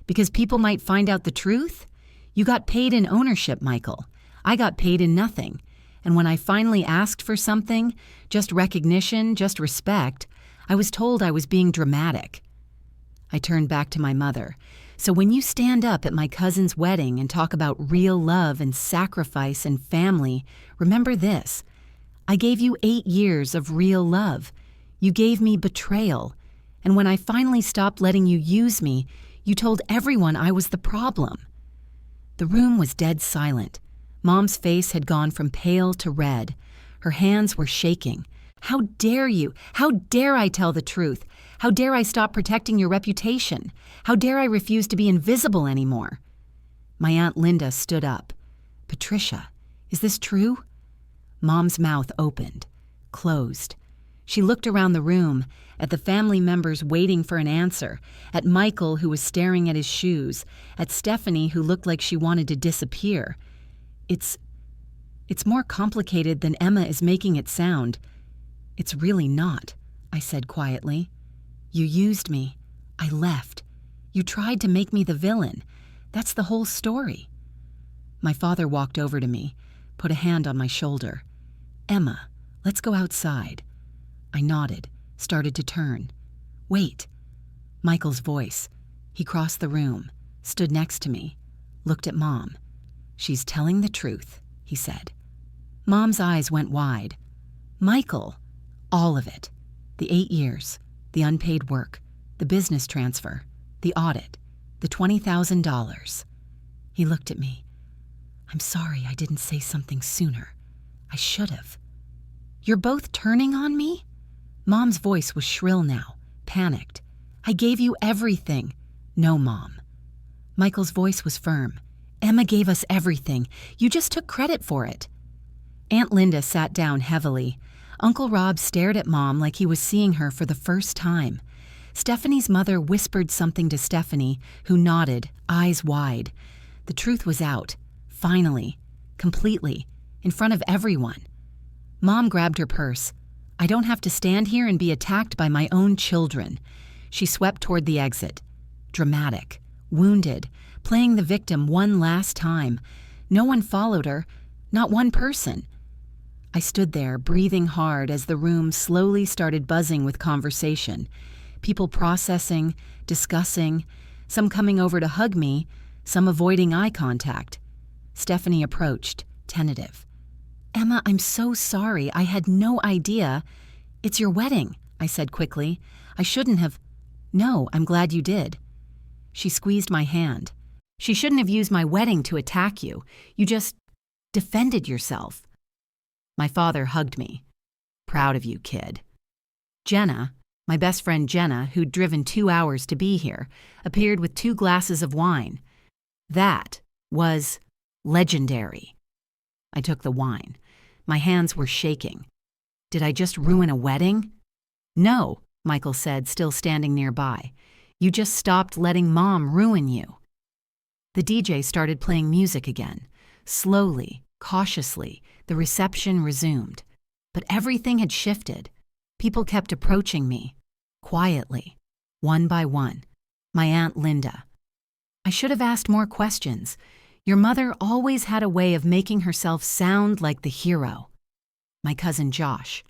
Because people might find out the truth? You got paid in ownership, Michael. I got paid in nothing. And when I finally asked for something, just recognition, just respect, I was told I was being dramatic." I turned back to my mother. "So when you stand up at my cousin's wedding and talk about real love and sacrifice and family, remember this. I gave you 8 years of real love. You gave me betrayal. And when I finally stopped letting you use me, you told everyone I was the problem." The room was dead silent. Mom's face had gone from pale to red. Her hands were shaking. "How dare you? How dare I tell the truth? How dare I stop protecting your reputation? How dare I refuse to be invisible anymore?" My Aunt Linda stood up. "Patricia, is this true?" Mom's mouth opened, closed. She looked around the room, at the family members waiting for an answer, at Michael, who was staring at his shoes, at Stephanie, who looked like she wanted to disappear. It's more complicated than Emma is making it sound. It's really not," I said quietly. "You used me. I left. You tried to make me the villain. That's the whole story." My father walked over to me, put a hand on my shoulder. "Emma, let's go outside." I nodded, started to turn. "Wait." Michael's voice. He crossed the room, stood next to me, looked at Mom. "She's telling the truth," he said. Mom's eyes went wide. "Michael." "All of it. The 8 years, the unpaid work, the business transfer, the audit, the $20,000. He looked at me. "I'm sorry I didn't say something sooner. I should have." "You're both turning on me?" Mom's voice was shrill now, panicked. "I gave you everything." "No, Mom." Michael's voice was firm. "Emma gave us everything. You just took credit for it." Aunt Linda sat down heavily. Uncle Rob stared at Mom like he was seeing her for the first time. Stephanie's mother whispered something to Stephanie, who nodded, eyes wide. The truth was out, finally, completely, in front of everyone. Mom grabbed her purse. "I don't have to stand here and be attacked by my own children." She swept toward the exit. Dramatic, wounded, playing the victim one last time. No one followed her, not one person. I stood there, breathing hard as the room slowly started buzzing with conversation. People processing, discussing, some coming over to hug me, some avoiding eye contact. Stephanie approached, tentative. "Emma, I'm so sorry. I had no idea." "It's your wedding," I said quickly. "I shouldn't have." "No, I'm glad you did." She squeezed my hand. "She shouldn't have used my wedding to attack you. You just defended yourself." My father hugged me. "Proud of you, kid." Jenna, my best friend Jenna, who'd driven 2 hours to be here, appeared with 2 glasses of wine. That was legendary. I took the wine. My hands were shaking. Did I just ruin a wedding? "No," Michael said, still standing nearby. "You just stopped letting Mom ruin you." The DJ started playing music again. Slowly, cautiously, the reception resumed. But everything had shifted. People kept approaching me, quietly, one by one. My Aunt Linda. I should have asked more questions. Your mother always had a way of making herself sound like the hero. My cousin Josh.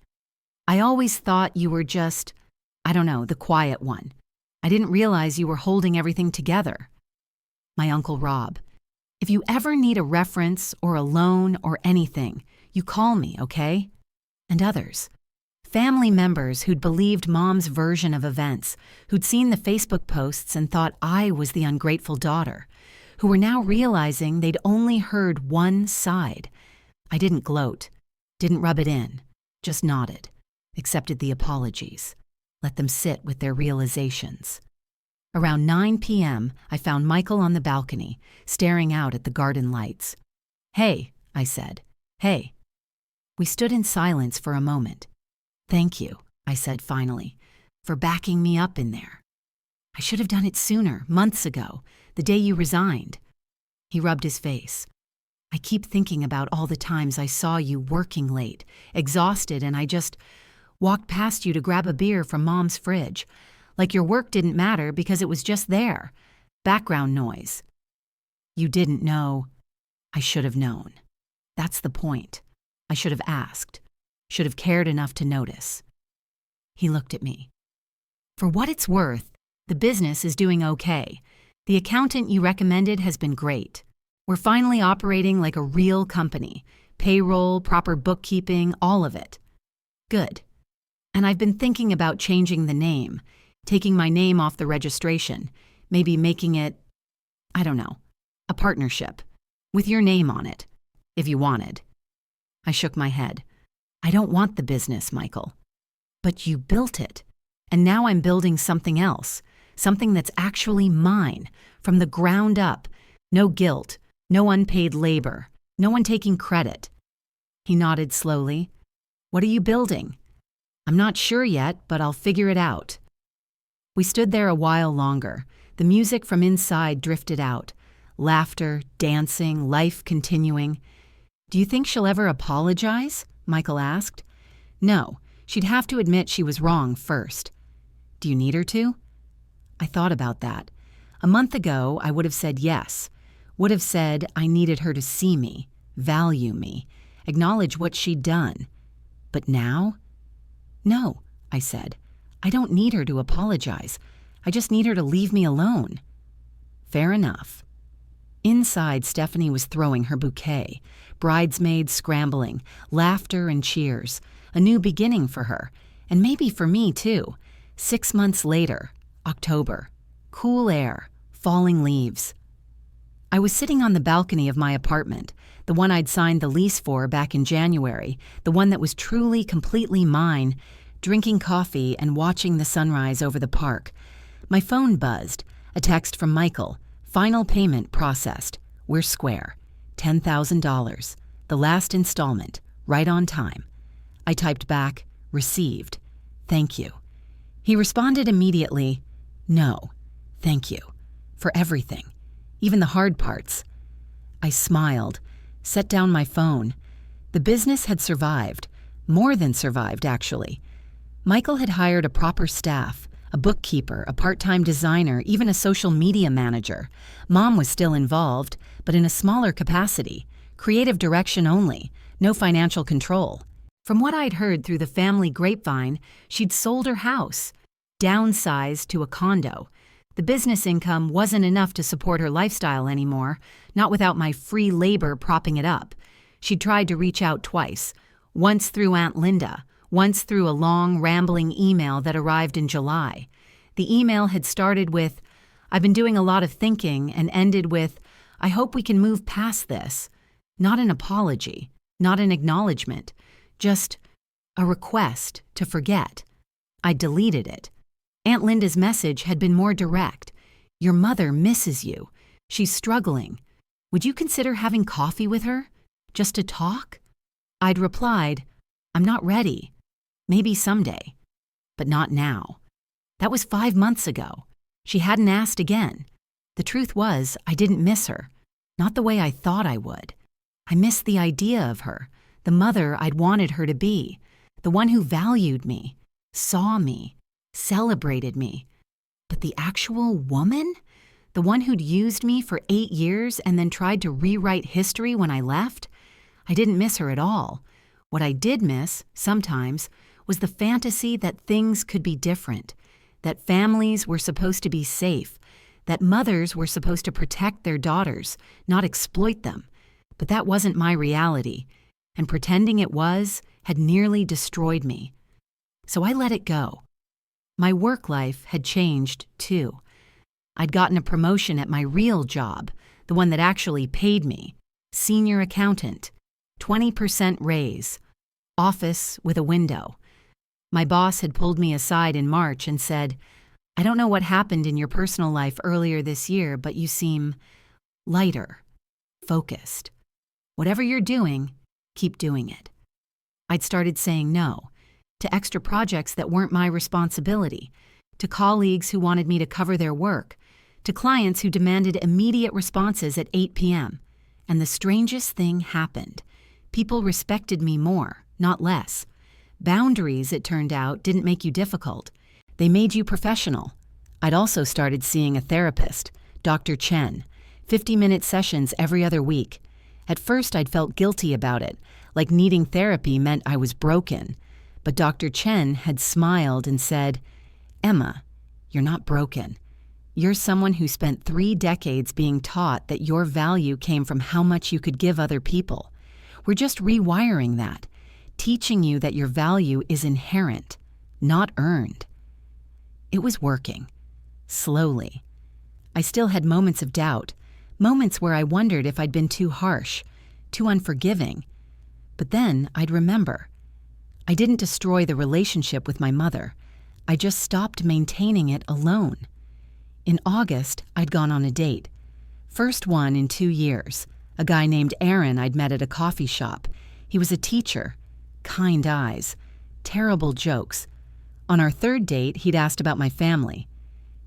I always thought you were just, I don't know, the quiet one. I didn't realize you were holding everything together. My Uncle Rob. If you ever need a reference or a loan or anything, you call me, okay? And others. Family members who'd believed Mom's version of events, who'd seen the Facebook posts and thought I was the ungrateful daughter, who were now realizing they'd only heard one side. I didn't gloat, didn't rub it in, just nodded, accepted the apologies, let them sit with their realizations. Around 9 p.m., I found Michael on the balcony, staring out at the garden lights. "Hey," I said. "Hey." We stood in silence for a moment. "Thank you," I said finally, "for backing me up in there. I should have done it sooner, months ago, the day you resigned." He rubbed his face. "I keep thinking about all the times I saw you working late, exhausted, and I just walked past you to grab a beer from Mom's fridge. Like your work didn't matter because it was just there. Background noise." "You didn't know." "I should have known. That's the point. I should have asked. Should have cared enough to notice." He looked at me. "For what it's worth, the business is doing okay. The accountant you recommended has been great. We're finally operating like a real company, Payroll, proper bookkeeping, all of it. Good. And I've been thinking about changing the name, taking my name off the registration, maybe making it, I don't know, a partnership, with your name on it, if you wanted. I shook my head. I don't want the business, Michael. But you built it, and now I'm building something else, something that's actually mine, from the ground up. No guilt, no unpaid labor, no one taking credit. He nodded slowly. What are you building? I'm not sure yet, but I'll figure it out. We stood there a while longer. The music from inside drifted out. Laughter, dancing, life continuing. Do you think she'll ever apologize? Michael asked. No, she'd have to admit she was wrong first. Do you need her to? I thought about that. A month ago, I would have said yes. Would have said I needed her to see me, value me, acknowledge what she'd done. But now? No, I said. I don't need her to apologize. I just need her to leave me alone. Fair enough. Inside, Stephanie was throwing her bouquet, bridesmaids scrambling, laughter and cheers, a new beginning for her, and maybe for me too. 6 months later, October, cool air, falling leaves. I was sitting on the balcony of my apartment, the one I'd signed the lease for back in January, the one that was truly, completely mine, drinking coffee and watching the sunrise over the park. My phone buzzed, a text from Michael. Final payment processed. We're square. $10,000. The last installment. Right on time. I typed back, received. Thank you. He responded immediately, no, thank you. For everything. Even the hard parts. I smiled, set down my phone. The business had survived. More than survived, actually. Michael had hired a proper staff. A bookkeeper, a part-time designer, even a social media manager. Mom was still involved, but in a smaller capacity. Creative direction only, no financial control. From what I'd heard through the family grapevine, she'd sold her house, downsized to a condo. The business income wasn't enough to support her lifestyle anymore, not without my free labor propping it up. She'd tried to reach out twice, once through Aunt Linda, once through a long, rambling email that arrived in July. The email had started with, I've been doing a lot of thinking, and ended with, I hope we can move past this. Not an apology, not an acknowledgement, just a request to forget. I deleted it. Aunt Linda's message had been more direct. Your mother misses you. She's struggling. Would you consider having coffee with her? Just to talk? I'd replied, I'm not ready. Maybe someday. But not now. That was 5 months ago. She hadn't asked again. The truth was, I didn't miss her. Not the way I thought I would. I missed the idea of her, the mother I'd wanted her to be, the one who valued me, saw me, celebrated me. But the actual woman? The one who'd used me for 8 years and then tried to rewrite history when I left? I didn't miss her at all. What I did miss, sometimes, was the fantasy that things could be different, that families were supposed to be safe, that mothers were supposed to protect their daughters, not exploit them. But that wasn't my reality, and pretending it was had nearly destroyed me. So I let it go. My work life had changed, too. I'd gotten a promotion at my real job, the one that actually paid me, senior accountant, 20% raise, office with a window. My boss had pulled me aside in March and said, I don't know what happened in your personal life earlier this year, but you seem lighter, focused. Whatever you're doing, keep doing it. I'd started saying no to extra projects that weren't my responsibility, to colleagues who wanted me to cover their work, to clients who demanded immediate responses at 8 p.m. And the strangest thing happened. People respected me more, not less. Boundaries, it turned out, didn't make you difficult. They made you professional. I'd also started seeing a therapist, Dr. Chen, 50-minute sessions every other week. At first, I'd felt guilty about it, like needing therapy meant I was broken. But Dr. Chen had smiled and said, Emma, you're not broken. You're someone who spent 3 decades being taught that your value came from how much you could give other people. We're just rewiring that, teaching you that your value is inherent, not earned. It was working. Slowly. I still had moments of doubt, moments where I wondered if I'd been too harsh, too unforgiving. But then I'd remember. I didn't destroy the relationship with my mother. I just stopped maintaining it alone. In August, I'd gone on a date. First one in 2 years. A guy named Aaron I'd met at a coffee shop. He was a teacher. Kind eyes. Terrible jokes. On our third date, he'd asked about my family.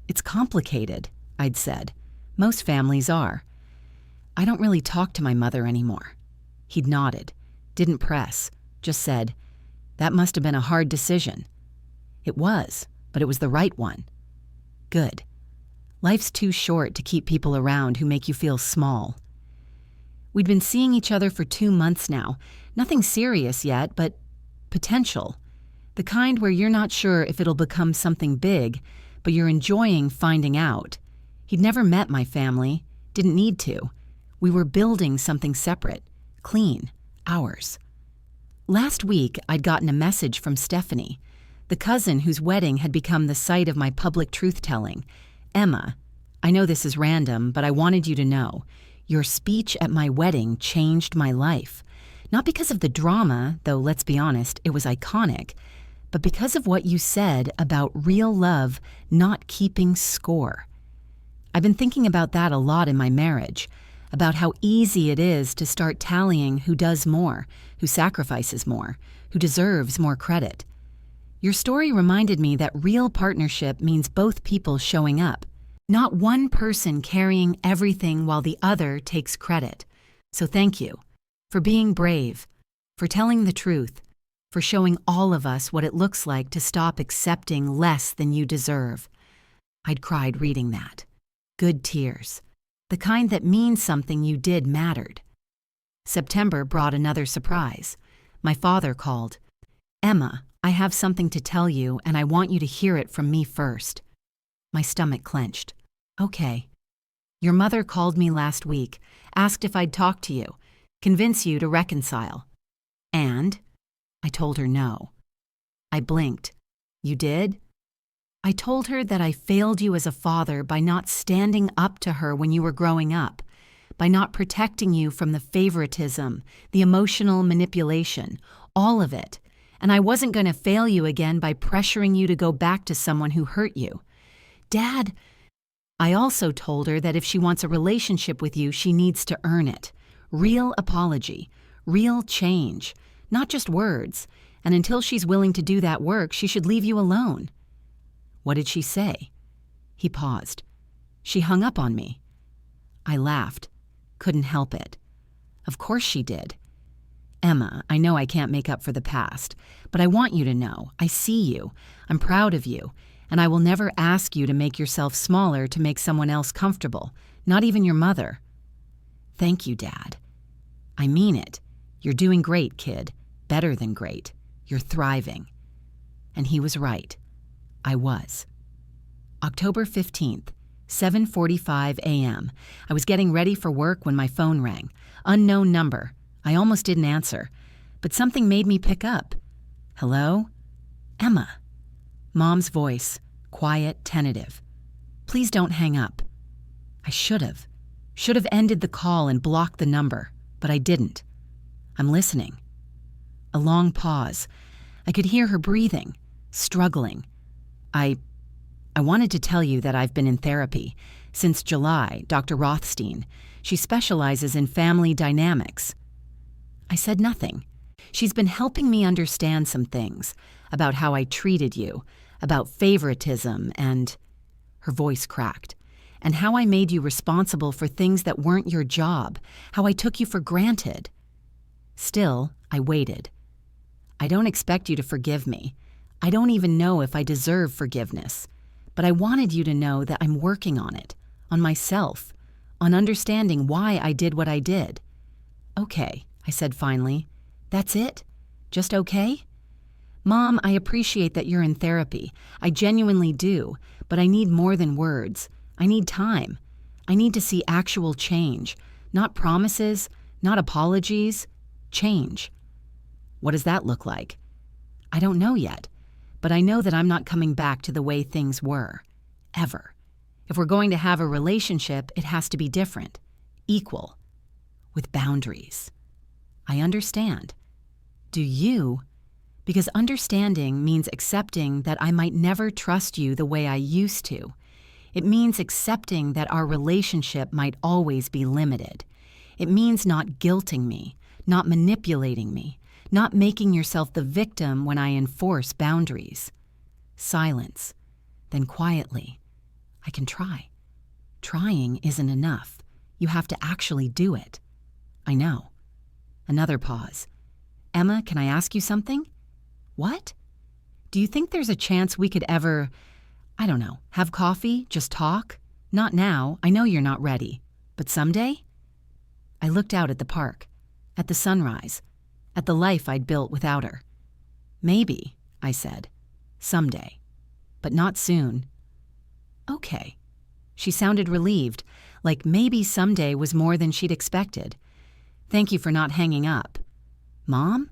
"It's complicated," I'd said. "Most families are." "I don't really talk to my mother anymore." He'd nodded. Didn't press. Just said, "That must have been a hard decision." It was, but it was the right one. Good. Life's too short to keep people around who make you feel small. We'd been seeing each other for 2 months now. Nothing serious yet, but potential. The kind where you're not sure if it'll become something big, but you're enjoying finding out. He'd never met my family, didn't need to. We were building something separate, clean, ours. Last week, I'd gotten a message from Stephanie, the cousin whose wedding had become the site of my public truth-telling. "Emma, I know this is random, but I wanted you to know. Your speech at my wedding changed my life. Not because of the drama, though let's be honest, it was iconic, but because of what you said about real love not keeping score. I've been thinking about that a lot in my marriage, about how easy it is to start tallying who does more, who sacrifices more, who deserves more credit. Your story reminded me that real partnership means both people showing up, not one person carrying everything while the other takes credit. So thank you for being brave, for telling the truth, for showing all of us what it looks like to stop accepting less than you deserve." I'd cried reading that. Good tears. The kind that means something you did mattered. September brought another surprise. My father called. "Emma, I have something to tell you, and I want you to hear it from me first." My stomach clenched. "Okay." "Your mother called me last week, asked if I'd talk to you, convince you to reconcile." "And?" I told her no. I blinked. "You did?" "I told her that I failed you as a father by not standing up to her when you were growing up, by not protecting you from the favoritism, the emotional manipulation, all of it. And I wasn't going to fail you again by pressuring you to go back to someone who hurt you. Dad," I also told her that if she wants a relationship with you, she needs to earn it. Real apology, real change, not just words. And until she's willing to do that work, she should leave you alone. "What did she say?" He paused. "She hung up on me." I laughed. Couldn't help it. Of course she did. "Emma, I know I can't make up for the past, but I want you to know, I see you, I'm proud of you, and I will never ask you to make yourself smaller to make someone else comfortable, not even your mother." "Thank you, Dad." "I mean it. You're doing great, kid. Better than great. You're thriving." And he was right. I was. October 15th, 7:45 a.m. I was getting ready for work when my phone rang. Unknown number. I almost didn't answer, but something made me pick up. "Hello? Emma." Mom's voice, quiet, tentative. "Please don't hang up." I should have. Should have ended the call and blocked the number, but I didn't. "I'm listening." A long pause. I could hear her breathing, struggling. I wanted to tell you that I've been in therapy. Since July, Dr. Rothstein. She specializes in family dynamics. I said nothing. She's been helping me understand some things about how I treated you, about favoritism and, her voice cracked, and how I made you responsible for things that weren't your job, how I took you for granted. Still, I waited. I don't expect you to forgive me. I don't even know if I deserve forgiveness. But I wanted you to know that I'm working on it, on myself, on understanding why I did what I did. "Okay," I said finally. "That's it? Just okay?" "Mom, I appreciate that you're in therapy. I genuinely do, but I need more than words. I need time. I need to see actual change, not promises, not apologies, Change. What does that look like? I don't know yet, but I know that I'm not coming back to the way things were. Ever. If we're going to have a relationship, it has to be different. Equal. With boundaries. I understand. Do you? Because understanding means accepting that I might never trust you the way I used to. It means accepting that our relationship might always be limited. It means not guilting me, not manipulating me, not making yourself the victim when I enforce boundaries. Silence. Then quietly. I can try. Trying isn't enough. You have to actually do it. I know. Another pause. Emma, can I ask you something? What? Do you think there's a chance we could ever, I don't know, have coffee, just talk? Not now, I know you're not ready. But someday? I looked out at the park, at the sunrise, at the life I'd built without her. Maybe, I said. Someday. But not soon. Okay. She sounded relieved, like maybe someday was more than she'd expected. Thank you for not hanging up. Mom?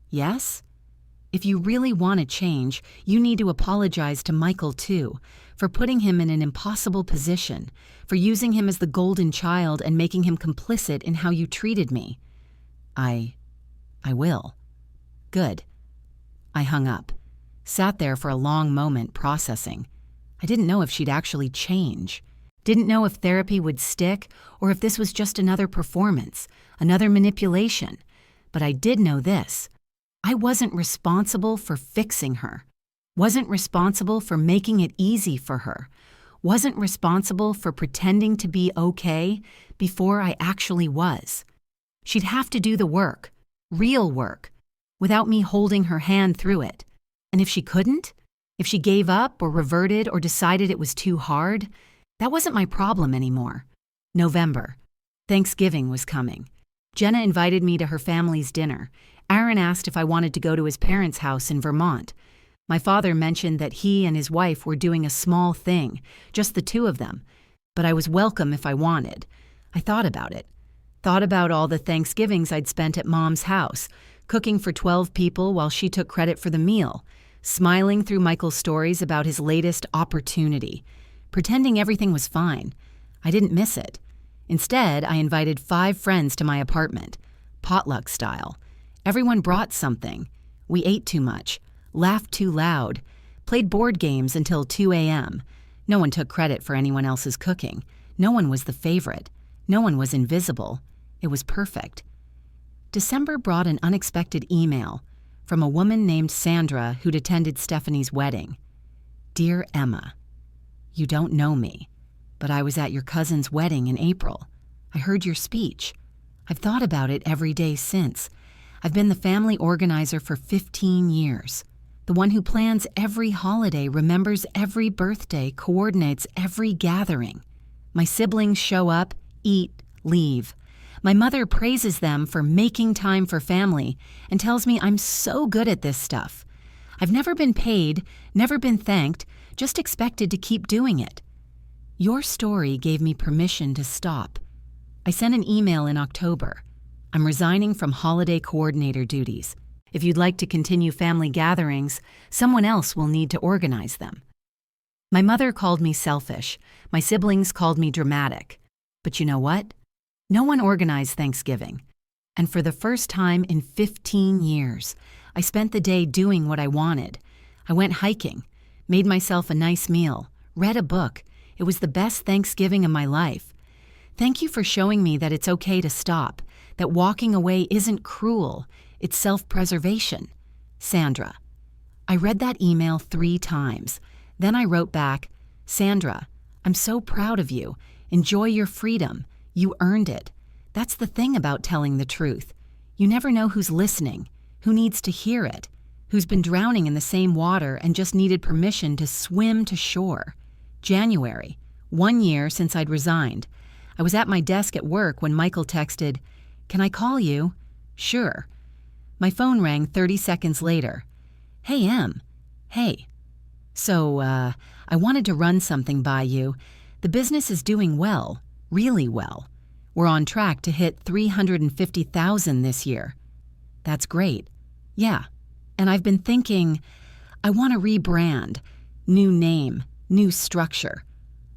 Yes? If you really want to change, you need to apologize to Michael too, for putting him in an impossible position, for using him as the golden child and making him complicit in how you treated me. I will. Good. I hung up, sat there for a long moment processing. I didn't know if she'd actually change. Didn't know if therapy would stick or if this was just another performance, another manipulation. But I did know this. I wasn't responsible for fixing her. Wasn't responsible for making it easy for her. Wasn't responsible for pretending to be okay before I actually was. She'd have to do the work, real work, without me holding her hand through it. And if she couldn't, if she gave up or reverted or decided it was too hard, that wasn't my problem anymore. November. Thanksgiving was coming. Jenna invited me to her family's dinner. Aaron asked if I wanted to go to his parents' house in Vermont. My father mentioned that he and his wife were doing a small thing, just the two of them, but I was welcome if I wanted. I thought about it. Thought about all the Thanksgivings I'd spent at Mom's house, cooking for 12 people while she took credit for the meal, smiling through Michael's stories about his latest opportunity, pretending everything was fine. I didn't miss it. Instead, I invited 5 friends to my apartment, potluck style. Everyone brought something. We ate too much, laughed too loud, played board games until 2 a.m. No one took credit for anyone else's cooking. No one was the favorite. No one was invisible. It was perfect. December brought an unexpected email from a woman named Sandra who'd attended Stephanie's wedding. Dear Emma, you don't know me, but I was at your cousin's wedding in April. I heard your speech. I've thought about it every day since. I've been the family organizer for 15 years. The one who plans every holiday, remembers every birthday, coordinates every gathering. My siblings show up, eat, leave. My mother praises them for making time for family and tells me I'm so good at this stuff. I've never been paid, never been thanked, just expected to keep doing it. Your story gave me permission to stop. I sent an email in October. I'm resigning from holiday coordinator duties. If you'd like to continue family gatherings, someone else will need to organize them. My mother called me selfish. My siblings called me dramatic. But you know what? No one organized Thanksgiving. And for the first time in 15 years, I spent the day doing what I wanted. I went hiking, made myself a nice meal, read a book. It was the best Thanksgiving of my life. Thank you for showing me that it's okay to stop, that walking away isn't cruel, it's self-preservation. Sandra. I read that email 3 times. Then I wrote back, Sandra, I'm so proud of you. Enjoy your freedom. You earned it. That's the thing about telling the truth. You never know who's listening, who needs to hear it, who's been drowning in the same water and just needed permission to swim to shore. January, 1 year since I'd resigned. I was at my desk at work when Michael texted, Can I call you? Sure. My phone rang 30 seconds later. Hey, Em. Hey. So, I wanted to run something by you. The business is doing well, really well. We're on track to hit $350,000 this year. That's great. Yeah. And I've been thinking, I want to rebrand. New name, new structure.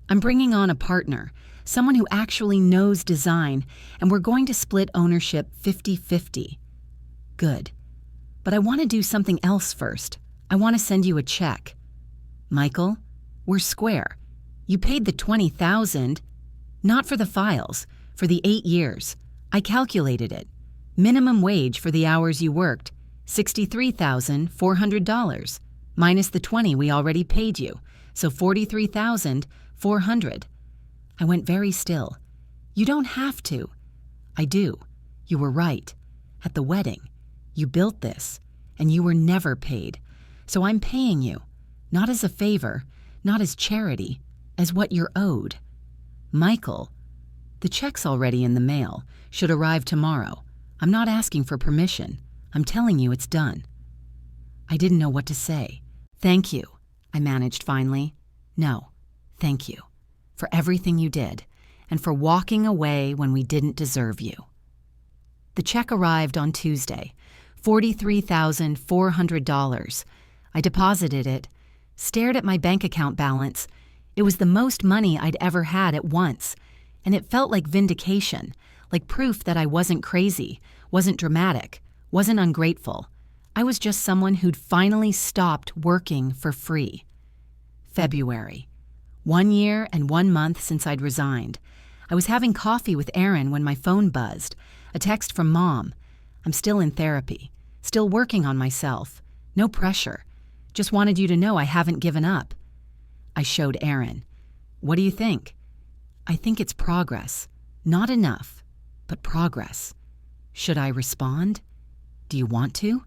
I'm bringing on a partner, someone who actually knows design, and we're going to split ownership 50-50. Good. But I want to do something else first. I want to send you a check. Michael, we're square. You paid the $20,000, not for the files, for the 8 years. I calculated it. Minimum wage for the hours you worked, $63,400, minus the $20 we already paid you, so $43,400. I went very still. You don't have to. I do. You were right. At the wedding, you built this, and you were never paid. So I'm paying you, not as a favor, not as charity, as what you're owed. Michael, the check's already in the mail, should arrive tomorrow. I'm not asking for permission. I'm telling you it's done. I didn't know what to say. Thank you, I managed finally. No, thank you. For everything you did, and for walking away when we didn't deserve you. The check arrived on Tuesday, $43,400. I deposited it, stared at my bank account balance. It was the most money I'd ever had at once, and it felt like vindication, like proof that I wasn't crazy, wasn't dramatic, wasn't ungrateful. I was just someone who'd finally stopped working for free. February. 1 year and 1 month since I'd resigned. I was having coffee with Aaron when my phone buzzed. A text from Mom. I'm still in therapy. Still working on myself. No pressure. Just wanted you to know I haven't given up. I showed Aaron. What do you think? I think it's progress. Not enough, but progress. Should I respond? Do you want to?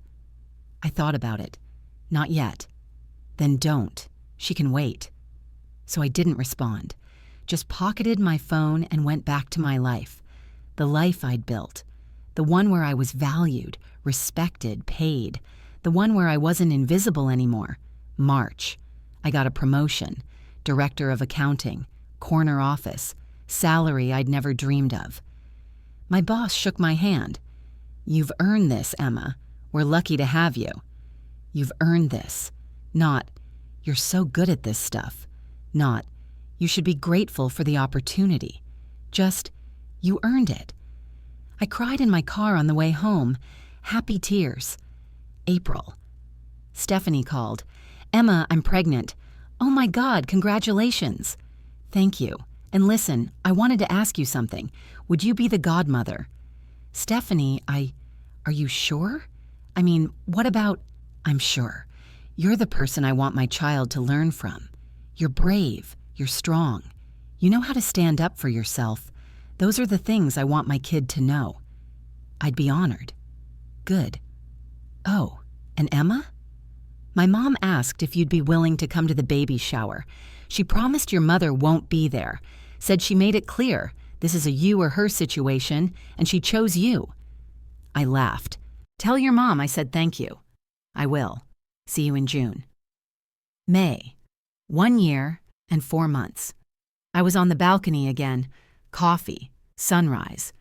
I thought about it. Not yet. Then don't. She can wait. So I didn't respond. Just pocketed my phone and went back to my life. The life I'd built. The one where I was valued, respected, paid. The one where I wasn't invisible anymore. March. I got a promotion. Director of accounting. Corner office. Salary I'd never dreamed of. My boss shook my hand. You've earned this, Emma. We're lucky to have you. You've earned this. Not, you're so good at this stuff. Not, you should be grateful for the opportunity. Just, you earned it. I cried in my car on the way home. Happy tears. April. Stephanie called. Emma, I'm pregnant. Oh my God, congratulations. Thank you. And listen, I wanted to ask you something. Would you be the godmother? Stephanie, are you sure? I mean, what about, I'm sure. You're the person I want my child to learn from. You're brave. You're strong. You know how to stand up for yourself. Those are the things I want my kid to know. I'd be honored. Good. Oh, and Emma? My mom asked if you'd be willing to come to the baby shower. She promised your mother won't be there. Said she made it clear this is a you or her situation, and she chose you. I laughed. Tell your mom I said thank you. I will. See you in June. May. 1 year and 4 months. I was on the balcony again. Coffee. Sunrise.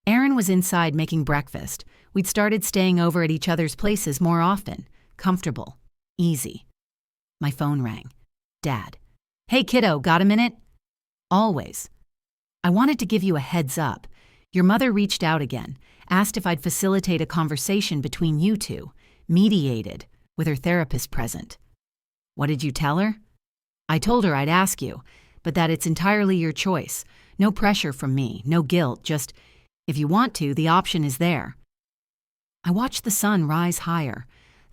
Aaron was inside making breakfast. We'd started staying over at each other's places more often. Comfortable. Easy. My phone rang. Dad. Hey kiddo, got a minute? Always. I wanted to give you a heads up. Your mother reached out again, asked if I'd facilitate a conversation between you two, mediated, with her therapist present. What did you tell her? I told her I'd ask you, but that it's entirely your choice. No pressure from me, no guilt, just, if you want to, the option is there. I watched the sun rise higher,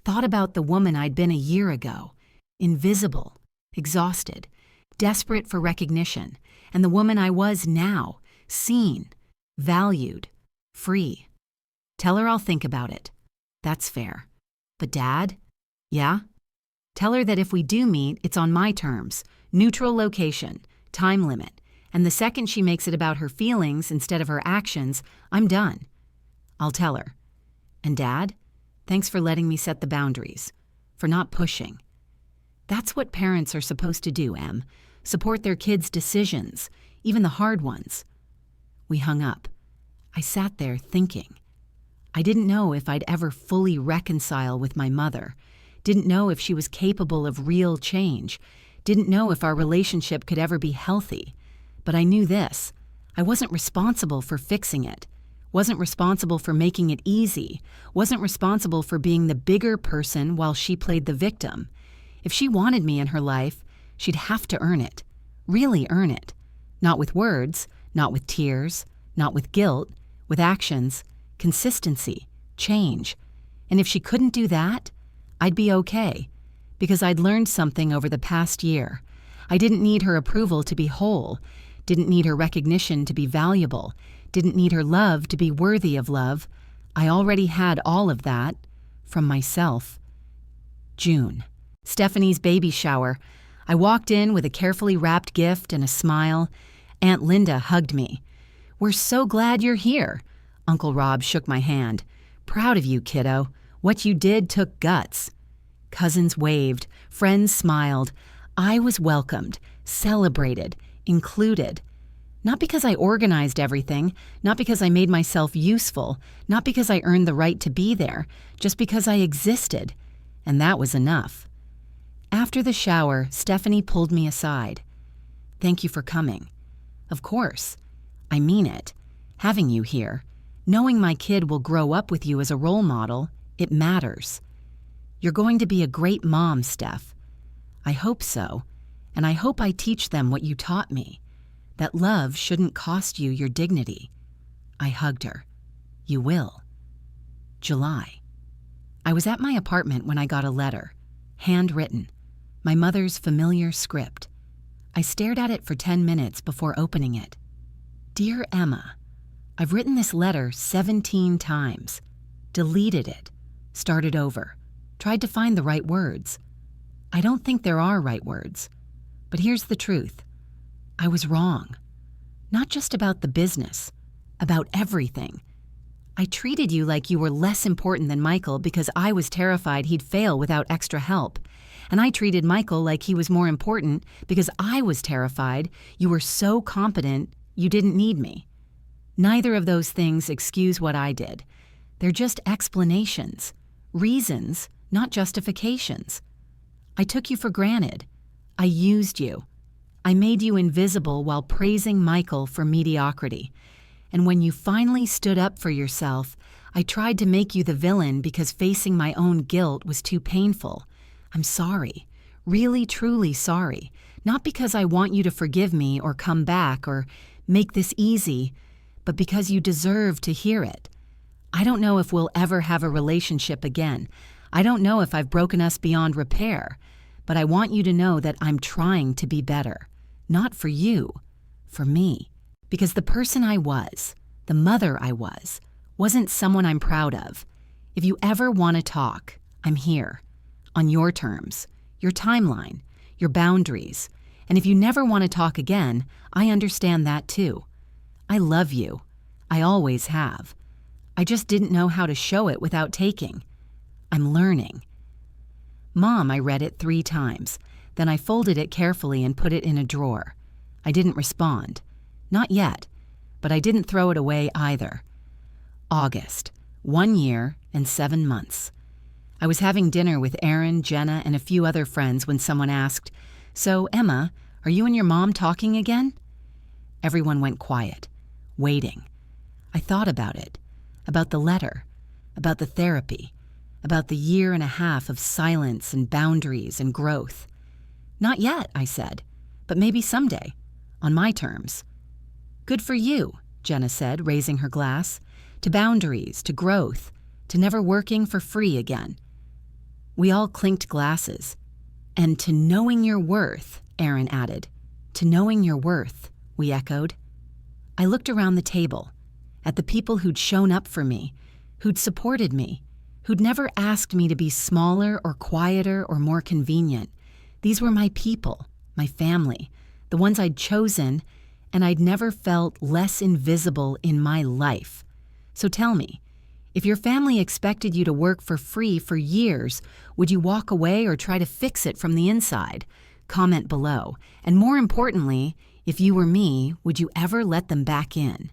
thought about the woman I'd been a year ago, invisible, exhausted, desperate for recognition, and the woman I was now, seen, valued, free. Tell her I'll think about it. That's fair. But Dad? Yeah? Tell her that if we do meet, it's on my terms, neutral location, time limit, and the second she makes it about her feelings instead of her actions, I'm done. I'll tell her. And Dad? Thanks for letting me set the boundaries, for not pushing. That's what parents are supposed to do, Em. Support their kids' decisions, even the hard ones. We hung up. I sat there thinking. I didn't know if I'd ever fully reconcile with my mother, didn't know if she was capable of real change, didn't know if our relationship could ever be healthy. But I knew this: I wasn't responsible for fixing it, wasn't responsible for making it easy, wasn't responsible for being the bigger person while she played the victim. If she wanted me in her life, she'd have to earn it, really earn it. Not with words, not with tears, not with guilt, with actions, consistency, change. And if she couldn't do that, I'd be okay, because I'd learned something over the past year. I didn't need her approval to be whole, didn't need her recognition to be valuable, didn't need her love to be worthy of love. I already had all of that from myself. June. Stephanie's baby shower. I walked in with a carefully wrapped gift and a smile. Aunt Linda hugged me. "We're so glad you're here." Uncle Rob shook my hand. "Proud of you, kiddo. What you did took guts." Cousins waved. Friends smiled. I was welcomed, celebrated, included. Not because I organized everything, not because I made myself useful, not because I earned the right to be there, just because I existed. And that was enough. After the shower, Stephanie pulled me aside. "Thank you for coming." "Of course. I mean it. Having you here, knowing my kid will grow up with you as a role model, it matters. You're going to be a great mom, Steph. I hope so, and I hope I teach them what you taught me, that love shouldn't cost you your dignity." I hugged her. "You will." July. I was at my apartment when I got a letter, handwritten, my mother's familiar script. I stared at it for 10 minutes before opening it. "Dear Emma, I've written this letter 17 times, deleted it, started over, tried to find the right words. I don't think there are right words, but here's the truth. I was wrong. Not just about the business, about everything. I treated you like you were less important than Michael because I was terrified he'd fail without extra help. And I treated Michael like he was more important because I was terrified you were so competent you didn't need me. Neither of those things excuse what I did. They're just explanations, reasons, not justifications. I took you for granted. I used you. I made you invisible while praising Michael for mediocrity. And when you finally stood up for yourself, I tried to make you the villain because facing my own guilt was too painful. I'm sorry, really, truly sorry. Not because I want you to forgive me or come back or make this easy, but because you deserve to hear it. I don't know if we'll ever have a relationship again. I don't know if I've broken us beyond repair, but I want you to know that I'm trying to be better. Not for you, for me. Because the person I was, the mother I was, wasn't someone I'm proud of. If you ever want to talk, I'm here. On your terms, your timeline, your boundaries. And if you never want to talk again, I understand that too. I love you. I always have. I just didn't know how to show it without taking. I'm learning. Mom, I read it 3 times. Then I folded it carefully and put it in a drawer. I didn't respond. Not yet, but I didn't throw it away either. August, 1 year and 7 months. I was having dinner with Aaron, Jenna, and a few other friends when someone asked, "So, Emma, are you and your mom talking again?" Everyone went quiet, waiting. I thought about it, about the letter, about the therapy, about the 1.5 years of silence and boundaries and growth. "Not yet," I said, "but maybe someday, on my terms." "Good for you," Jenna said, raising her glass, "to boundaries, to growth, to never working for free again." We all clinked glasses. "And to knowing your worth," Aaron added. "To knowing your worth," we echoed. I looked around the table, at the people who'd shown up for me, who'd supported me, who'd never asked me to be smaller or quieter or more convenient. These were my people, my family, the ones I'd chosen, and I'd never felt less invisible in my life. So tell me, if your family expected you to work for free for years, would you walk away or try to fix it from the inside? Comment below. And more importantly, if you were me, would you ever let them back in?